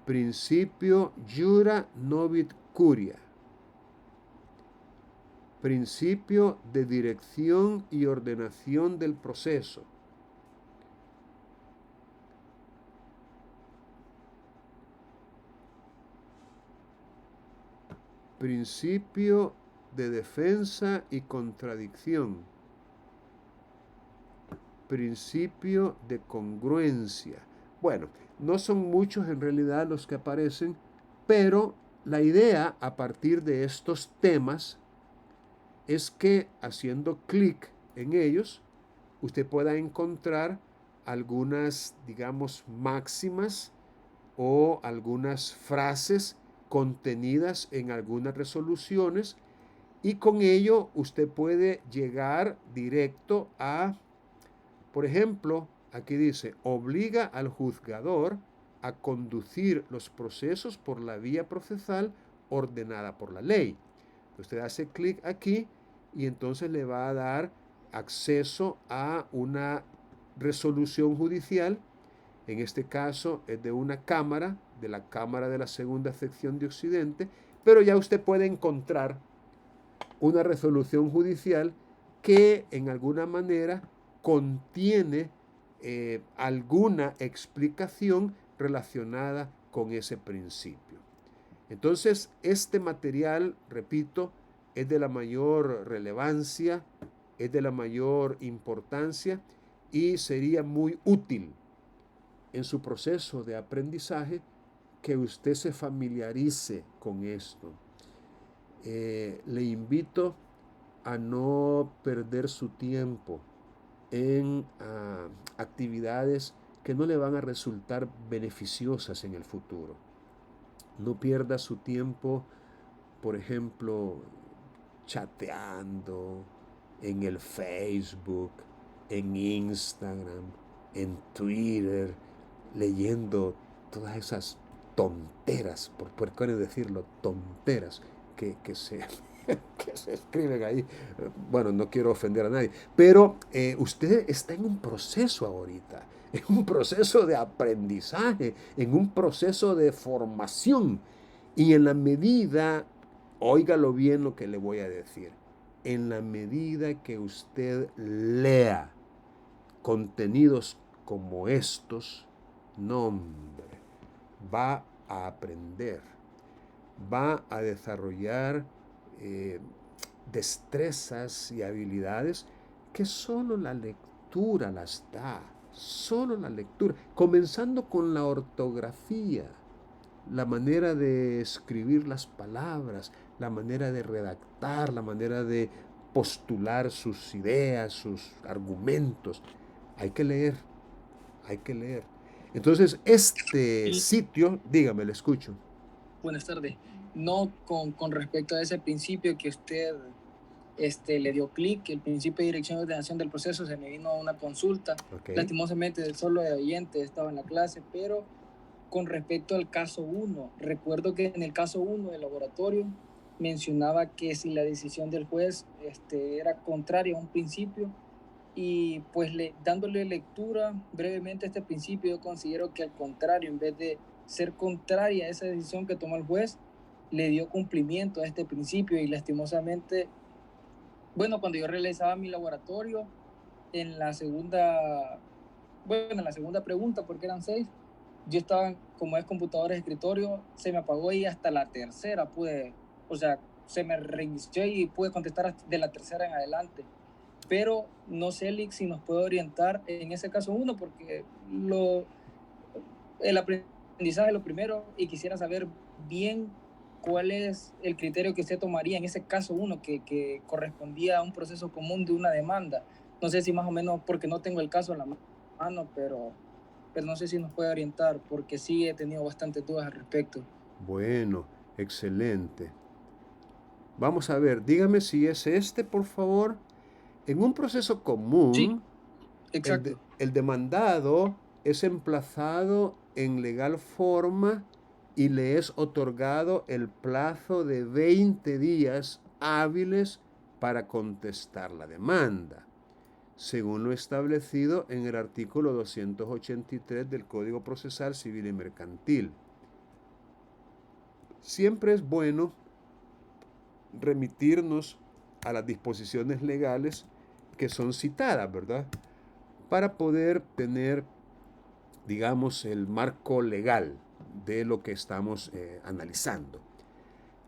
principio jura novit curia. Principio de dirección y ordenación del proceso. Principio de defensa y contradicción. Principio de congruencia. Bueno, no son muchos en realidad los que aparecen, pero la idea a partir de estos temas es que haciendo clic en ellos, usted pueda encontrar algunas, digamos, máximas o algunas frases contenidas en algunas resoluciones y con ello usted puede llegar directo a, por ejemplo, aquí dice, obliga al juzgador a conducir los procesos por la vía procesal ordenada por la ley. Usted hace clic aquí y entonces le va a dar acceso a una resolución judicial. En este caso es de una cámara, de la Cámara de la Segunda Sección de Occidente, pero ya usted puede encontrar una resolución judicial que en alguna manera contiene alguna explicación relacionada con ese principio. Entonces, este material, repito, es de la mayor relevancia, es de la mayor importancia y sería muy útil en su proceso de aprendizaje que usted se familiarice con esto. Le invito a no perder su tiempo en actividades que no le van a resultar beneficiosas en el futuro. No pierda su tiempo, por ejemplo, chateando en el Facebook, en Instagram, en Twitter, leyendo todas esas tonteras, por qué decirlo, tonteras que se escriben ahí. Bueno, no quiero ofender a nadie, pero usted está en un proceso ahorita, en un proceso de aprendizaje, en un proceso de formación. Y en la medida, óigalo bien lo que le voy a decir, en la medida que usted lea contenidos como estos, no hombre, va a aprender, va a desarrollar destrezas y habilidades que solo la lectura las da, solo la lectura, comenzando con la ortografía, la manera de escribir las palabras, la manera de redactar, la manera de postular sus ideas, sus argumentos. Hay que leer, hay que leer. Entonces, este Y sitio, dígame, le escucho. buenas tardes. No con respecto a ese principio que usted le dio clic, el principio de dirección y ordenación del proceso, se me vino una consulta. Okay. Lastimosamente, solo de oyente estaba en la clase, pero con respecto al caso 1, recuerdo que en el caso 1 del laboratorio mencionaba que si la decisión del juez era contraria a un principio, y pues dándole lectura brevemente a este principio, yo considero que al contrario, en vez de ser contraria a esa decisión que tomó el juez, le dio cumplimiento a este principio. Y lastimosamente, bueno, cuando yo realizaba mi laboratorio, en la segunda pregunta, porque eran 6, yo estaba, como es computadora de escritorio, se me apagó y hasta la tercera se me reinició y pude contestar de la tercera en adelante. Pero no sé, Lick, si nos puede orientar en ese caso 1, porque el aprendizaje es lo primero y quisiera saber bien cuál es el criterio que usted tomaría en ese caso 1 que correspondía a un proceso común de una demanda. No sé si más o menos, porque no tengo el caso en la mano, pero no sé si nos puede orientar, porque sí he tenido bastantes dudas al respecto. Bueno, excelente. Vamos a ver, dígame si es este, por favor. En un proceso común, sí, exacto. El demandado es emplazado en legal forma y le es otorgado el plazo de 20 días hábiles para contestar la demanda, según lo establecido en el artículo 283 del Código Procesal Civil y Mercantil. Siempre es bueno remitirnos a las disposiciones legales que son citadas, ¿verdad? Para poder tener, digamos, el marco legal de lo que estamos analizando.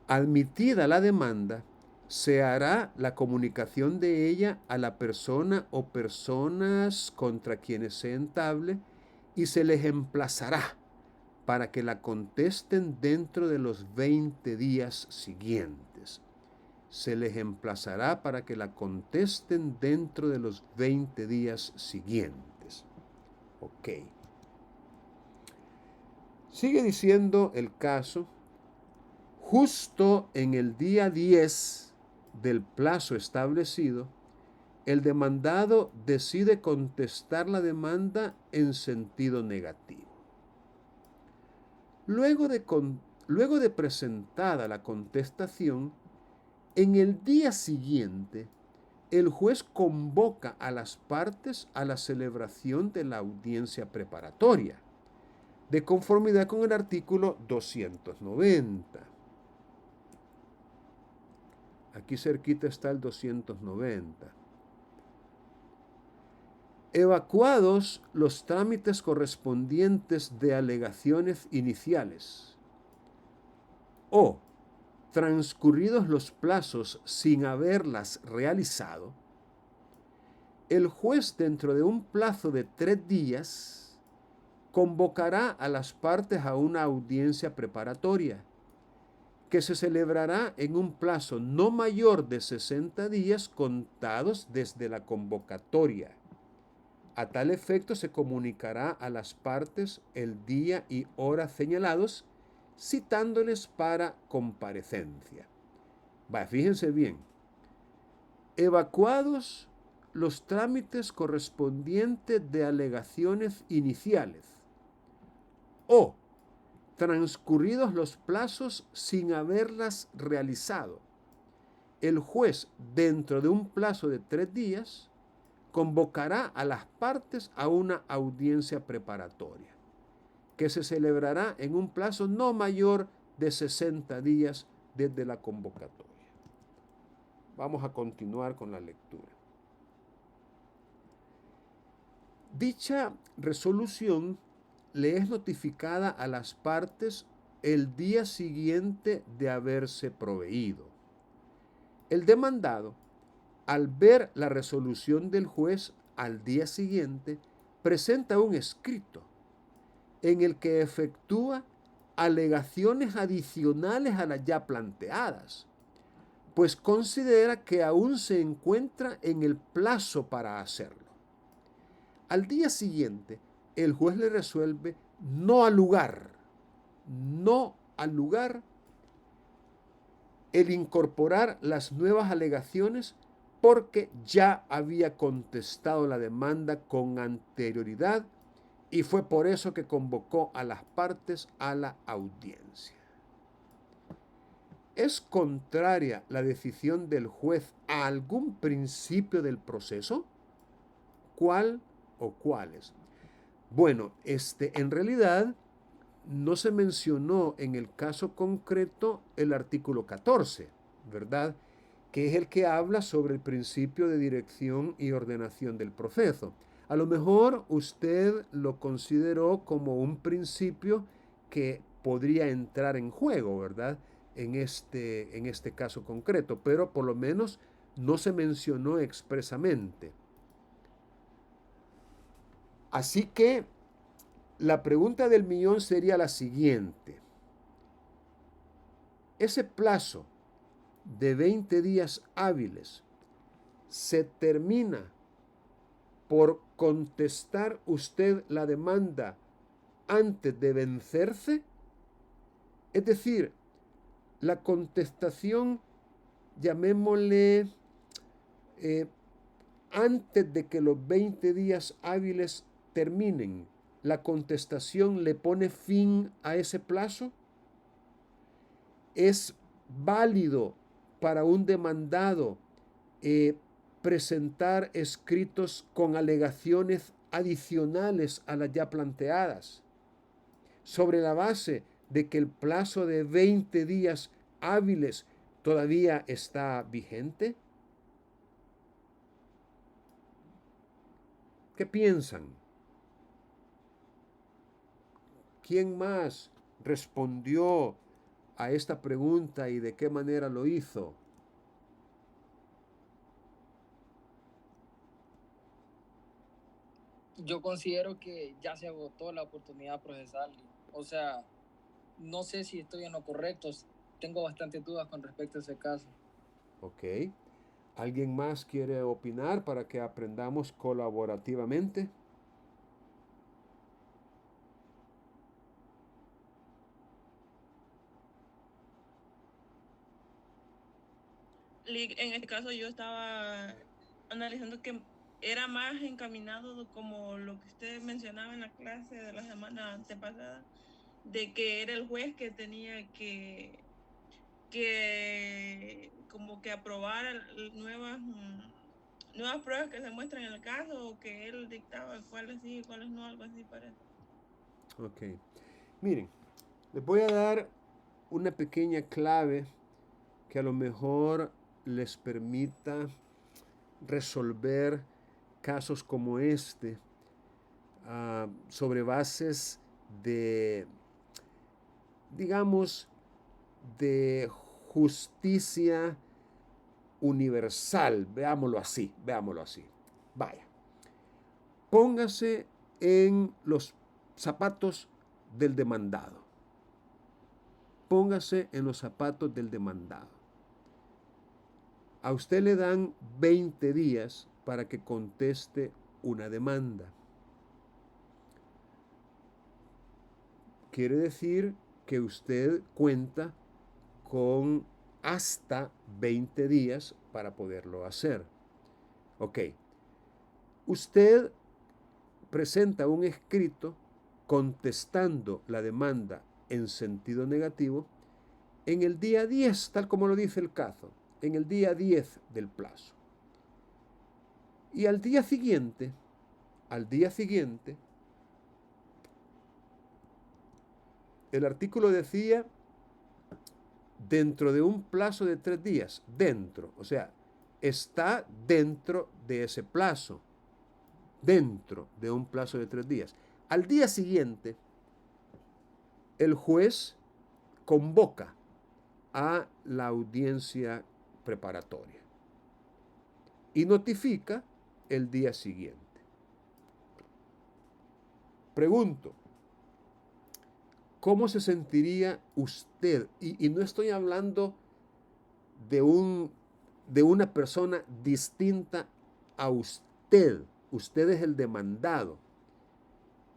Admitida la demanda, se hará la comunicación de ella a la persona o personas contra quienes se entable y se les emplazará para que la contesten dentro de los 20 días siguientes. Se les emplazará para que la contesten dentro de los 20 días siguientes. Ok. Sigue diciendo el caso, justo en el día 10 del plazo establecido, el demandado decide contestar la demanda en sentido negativo. Luego de presentada la contestación, en el día siguiente, el juez convoca a las partes a la celebración de la audiencia preparatoria, de conformidad con el artículo 290. Aquí cerquita está el 290. Evacuados los trámites correspondientes de alegaciones iniciales, o transcurridos los plazos sin haberlas realizado, el juez dentro de un plazo de 3 días convocará a las partes a una audiencia preparatoria que se celebrará en un plazo no mayor de 60 días contados desde la convocatoria. A tal efecto se comunicará a las partes el día y hora señalados, citándoles para comparecencia. Fíjense bien. Evacuados los trámites correspondientes de alegaciones iniciales o transcurridos los plazos sin haberlas realizado, el juez, dentro de un plazo de 3 días, convocará a las partes a una audiencia preparatoria, que se celebrará en un plazo no mayor de 60 días desde la convocatoria. Vamos a continuar con la lectura. Dicha resolución le es notificada a las partes el día siguiente de haberse proveído. El demandado, al ver la resolución del juez al día siguiente, presenta un escrito en el que efectúa alegaciones adicionales a las ya planteadas, pues considera que aún se encuentra en el plazo para hacerlo. Al día siguiente, el juez le resuelve no al lugar el incorporar las nuevas alegaciones porque ya había contestado la demanda con anterioridad y fue por eso que convocó a las partes a la audiencia. ¿Es contraria la decisión del juez a algún principio del proceso? ¿Cuál o cuáles? Bueno, en realidad no se mencionó en el caso concreto el artículo 14, ¿verdad? Que es el que habla sobre el principio de dirección y ordenación del proceso. A lo mejor usted lo consideró como un principio que podría entrar en juego, ¿verdad? En este caso concreto, pero por lo menos no se mencionó expresamente. Así que la pregunta del millón sería la siguiente. Ese plazo de 20 días hábiles se termina por contestar usted la demanda antes de vencerse. Es decir, la contestación, llamémosle, antes de que los 20 días hábiles terminen, ¿la contestación le pone fin a ese plazo? ¿Es válido para un demandado presentar escritos con alegaciones adicionales a las ya planteadas, sobre la base de que el plazo de 20 días hábiles todavía está vigente? ¿Qué piensan? ¿Quién más respondió a esta pregunta y de qué manera lo hizo? Yo considero que ya se agotó la oportunidad procesal. O sea, no sé si estoy en lo correcto. Tengo bastantes dudas con respecto a ese caso. Ok. ¿Alguien más quiere opinar para que aprendamos colaborativamente? En este caso yo estaba analizando que era más encaminado como lo que usted mencionaba en la clase de la semana antepasada, de que era el juez que tenía que como que aprobar nuevas pruebas que se muestran en el caso, o que él dictaba cuáles sí y cuáles no, algo así parece. Ok. Miren, les voy a dar una pequeña clave que a lo mejor les permita resolver casos como este sobre bases de, digamos, de justicia universal, veámoslo así, veámoslo así. Vaya, póngase en los zapatos del demandado. Póngase en los zapatos del demandado. A usted le dan 20 días para que conteste una demanda. Quiere decir que usted cuenta con hasta 20 días para poderlo hacer. Ok. Usted presenta un escrito contestando la demanda en sentido negativo en el día 10, tal como lo dice el caso, en el día 10 del plazo. Y al día siguiente, el artículo decía dentro de un plazo de 3 días, dentro, o sea, está dentro de ese plazo, dentro de un plazo de 3 días. Al día siguiente, el juez convoca a la audiencia preparatoria y notifica el día siguiente. Pregunto, ¿cómo se sentiría usted? Y no estoy hablando de una persona distinta a usted. Usted es el demandado.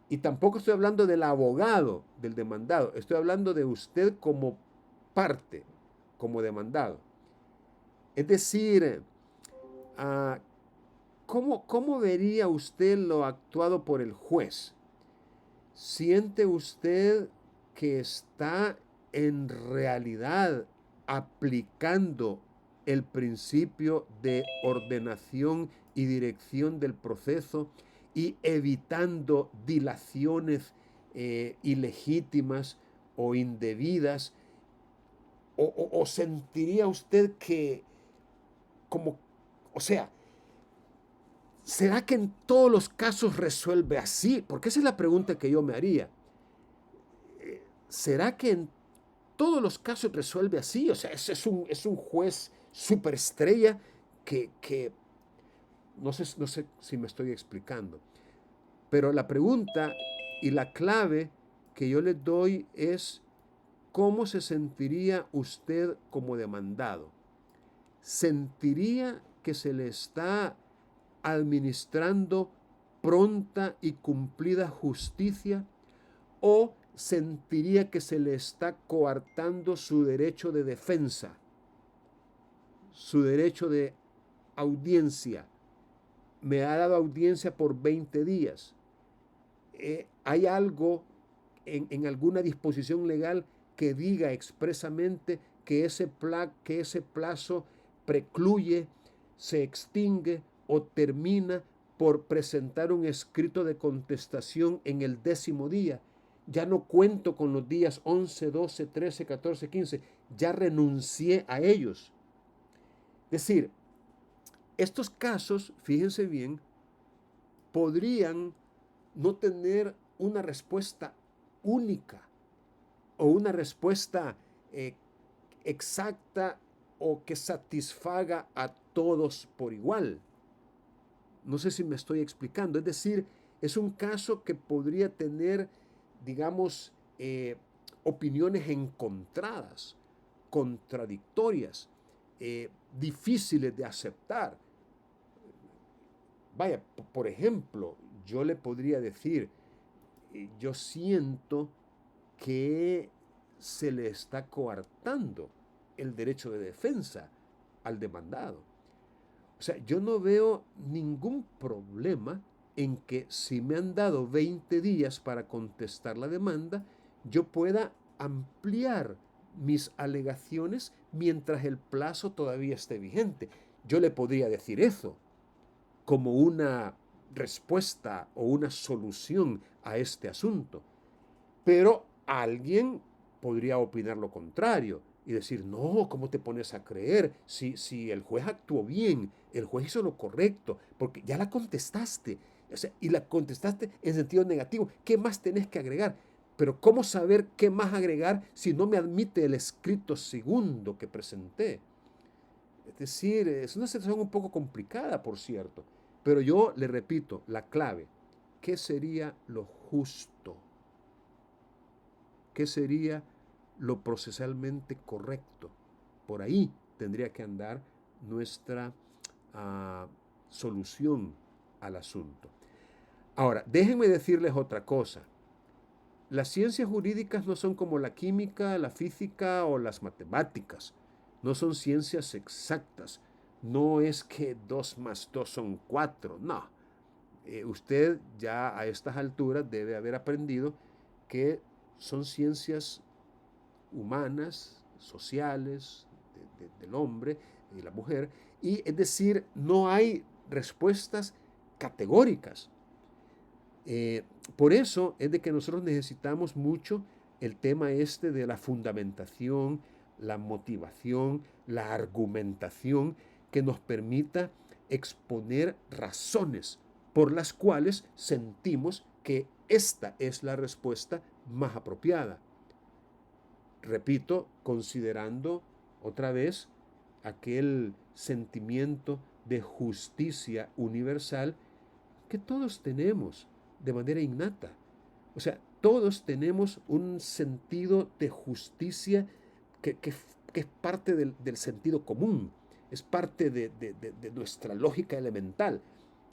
Y tampoco estoy hablando del abogado del demandado. Estoy hablando de usted como parte, como demandado. Es decir, ¿cómo vería usted lo actuado por el juez? ¿Siente usted que está en realidad aplicando el principio de ordenación y dirección del proceso y evitando dilaciones ilegítimas o indebidas? ¿O sentiría usted que ¿será que en todos los casos resuelve así? Porque esa es la pregunta que yo me haría. ¿Será que en todos los casos resuelve así? O sea, es un juez superestrella que no sé si me estoy explicando. Pero la pregunta y la clave que yo le doy es ¿cómo se sentiría usted como demandado? ¿Sentiría que se le está administrando pronta y cumplida justicia? ¿O sentiría que se le está coartando su derecho de defensa, su derecho de audiencia? Me ha dado audiencia por 20 días. ¿Hay algo en alguna disposición legal que diga expresamente que ese plazo precluye, se extingue o termina por presentar un escrito de contestación en el 10º día? Ya no cuento con los días 11, 12, 13, 14, 15. Ya renuncié a ellos. Es decir, estos casos, fíjense bien, podrían no tener una respuesta única o una respuesta exacta o que satisfaga a todos por igual. No sé si me estoy explicando. Es decir, es un caso que podría tener, digamos, opiniones encontradas, contradictorias, difíciles de aceptar. Vaya, por ejemplo, yo le podría decir, yo siento que se le está coartando el derecho de defensa al demandado. O sea, yo no veo ningún problema en que si me han dado 20 días para contestar la demanda, yo pueda ampliar mis alegaciones mientras el plazo todavía esté vigente. Yo le podría decir eso como una respuesta o una solución a este asunto. Pero alguien podría opinar lo contrario y decir, no, ¿cómo te pones a creer? Si el juez actuó bien, el juez hizo lo correcto, porque ya la contestaste, o sea, y la contestaste en sentido negativo, ¿qué más tenés que agregar? Pero ¿cómo saber qué más agregar si no me admite el escrito segundo que presenté? Es decir, es una situación un poco complicada, por cierto. Pero yo le repito, la clave, ¿qué sería lo justo? ¿Qué sería lo procesalmente correcto? Por ahí tendría que andar nuestra solución al asunto. Ahora, déjenme decirles otra cosa. Las ciencias jurídicas no son como la química, la física o las matemáticas. No son ciencias exactas. No es que 2 más 2 son 4. No. Usted ya a estas alturas debe haber aprendido que son ciencias humanas, sociales, del hombre y la mujer. Y es decir, no hay respuestas categóricas. Por eso es de que nosotros necesitamos mucho el tema este de la fundamentación, la motivación, la argumentación que nos permita exponer razones por las cuales sentimos que esta es la respuesta más apropiada. Repito, considerando otra vez aquel sentimiento de justicia universal que todos tenemos de manera innata. O sea, todos tenemos un sentido de justicia que es parte del sentido común, es parte de nuestra lógica elemental.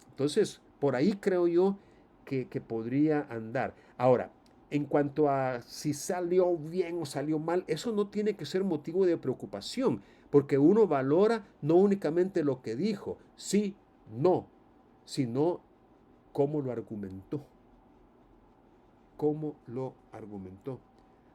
Entonces, por ahí creo yo que podría andar. Ahora, en cuanto a si salió bien o salió mal, eso no tiene que ser motivo de preocupación, porque uno valora no únicamente lo que dijo, sí, no, sino cómo lo argumentó. Cómo lo argumentó.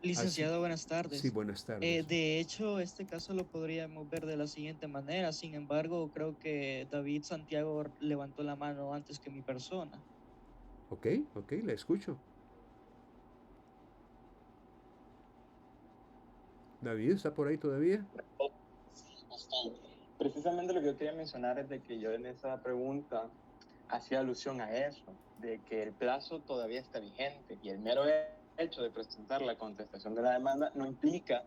Licenciado, Así, buenas tardes. sí, buenas tardes. De hecho, este caso lo podríamos ver de la siguiente manera. Sin embargo, creo que David Santiago levantó la mano antes que mi persona. Ok, le escucho. David, ¿está por ahí todavía? Sí, precisamente lo que yo quería mencionar es de que yo en esa pregunta hacía alusión a eso, de que el plazo todavía está vigente y el mero hecho de presentar la contestación de la demanda no implica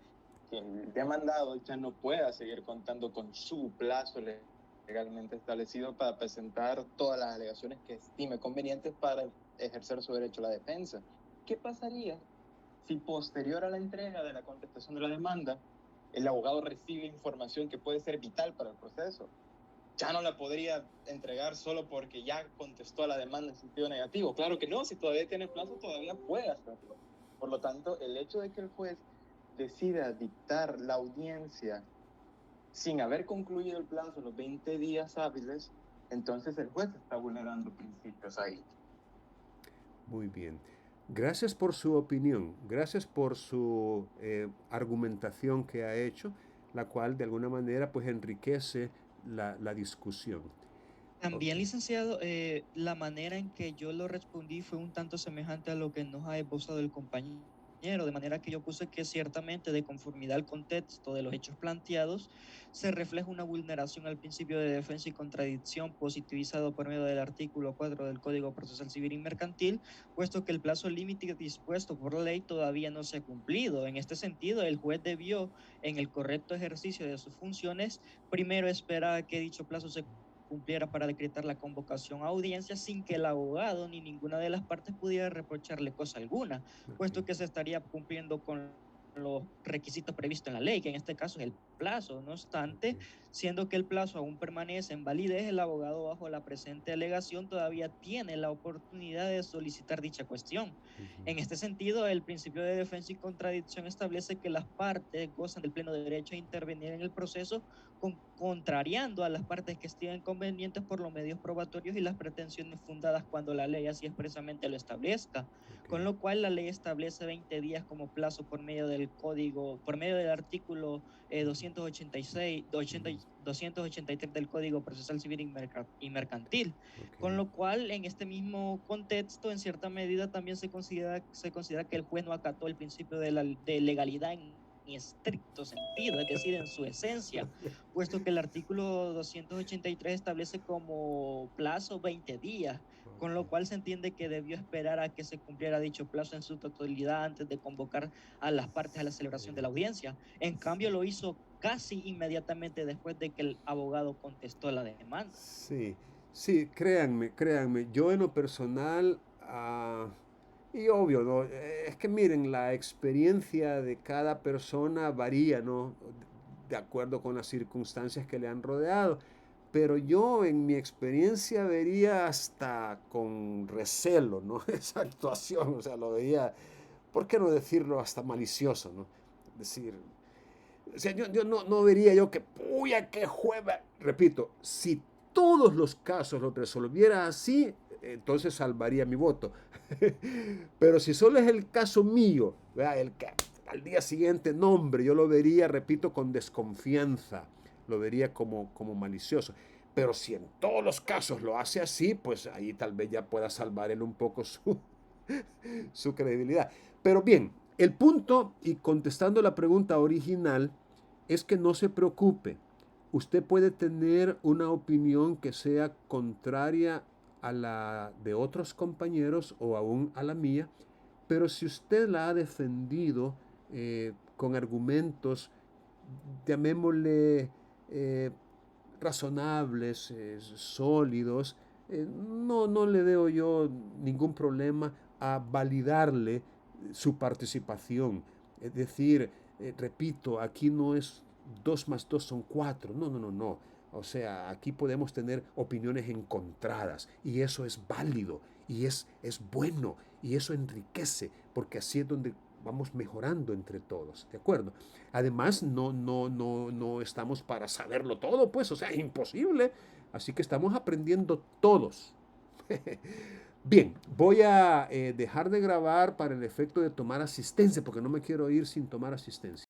que el demandado ya no pueda seguir contando con su plazo legalmente establecido para presentar todas las alegaciones que estime convenientes para ejercer su derecho a la defensa. ¿Qué pasaría si posterior a la entrega de la contestación de la demanda, el abogado recibe información que puede ser vital para el proceso? Ya no la podría entregar solo porque ya contestó a la demanda en sentido negativo. Claro que no, si todavía tiene plazo, todavía puede hacerlo. Por lo tanto, el hecho de que el juez decida dictar la audiencia sin haber concluido el plazo, los 20 días hábiles, entonces el juez está vulnerando principios ahí. Muy bien. Gracias por su opinión, gracias por su argumentación que ha hecho, la cual de alguna manera pues enriquece la discusión. También, licenciado, la manera en que yo lo respondí fue un tanto semejante a lo que nos ha esbozado el compañero, de manera que yo puse que ciertamente de conformidad al contexto de los hechos planteados se refleja una vulneración al principio de defensa y contradicción positivizado por medio del artículo 4 del Código Procesal Civil y Mercantil, puesto que el plazo límite dispuesto por la ley todavía no se ha cumplido. En este sentido, el juez debió, en el correcto ejercicio de sus funciones, primero esperar a que dicho plazo se cumpliera para decretar la convocación a audiencia sin que el abogado ni ninguna de las partes pudiera reprocharle cosa alguna, puesto que se estaría cumpliendo con los requisitos previstos en la ley, que en este caso es el plazo. No obstante, siendo que el plazo aún permanece en validez, el abogado bajo la presente alegación todavía tiene la oportunidad de solicitar dicha cuestión. En este sentido, el principio de defensa y contradicción establece que las partes gozan del pleno derecho a intervenir en el proceso, contrariando a las partes que estimen convenientes por los medios probatorios y las pretensiones fundadas cuando la ley así expresamente lo establezca. Con lo cual la ley establece 20 días como plazo por medio del código, por medio del artículo 283 del Código Procesal Civil y Mercantil. Con lo cual, en este mismo contexto, en cierta medida también se considera que el juez no acató el principio de legalidad en ni estricto sentido, es decir, en su esencia, puesto que el artículo 283 establece como plazo 20 días, con lo cual se entiende que debió esperar a que se cumpliera dicho plazo en su totalidad antes de convocar a las partes a la celebración de la audiencia. En cambio, lo hizo casi inmediatamente después de que el abogado contestó la demanda. Sí, sí, créanme, yo en lo personal, y obvio, ¿no? Es que miren, la experiencia de cada persona varía, ¿no? De acuerdo con las circunstancias que le han rodeado. Pero yo en mi experiencia vería hasta con recelo, ¿no? Esa actuación, o sea, lo veía, ¿por qué no decirlo hasta malicioso, ¿no? Es decir, o sea, yo no vería yo que, puya, qué juega. Repito, si todos los casos lo resolviera así, entonces salvaría mi voto. Pero si solo es el caso mío, ¿verdad? El que al día siguiente, no, hombre, yo lo vería, repito, con desconfianza, lo vería como malicioso. Pero si en todos los casos lo hace así, pues ahí tal vez ya pueda salvar él un poco su credibilidad. Pero bien, el punto, y contestando la pregunta original, es que no se preocupe. Usted puede tener una opinión que sea contraria a la de otros compañeros o aún a la mía, pero si usted la ha defendido con argumentos, llamémosle razonables, sólidos, no le veo yo ningún problema a validarle su participación. Es decir, repito, aquí no es 2 más 2 son 4. No. O sea, aquí podemos tener opiniones encontradas y eso es válido y es bueno y eso enriquece porque así es donde vamos mejorando entre todos, ¿de acuerdo? Además, no estamos para saberlo todo, pues, o sea, es imposible. Así que estamos aprendiendo todos. Bien, voy a dejar de grabar para el efecto de tomar asistencia, porque no me quiero ir sin tomar asistencia.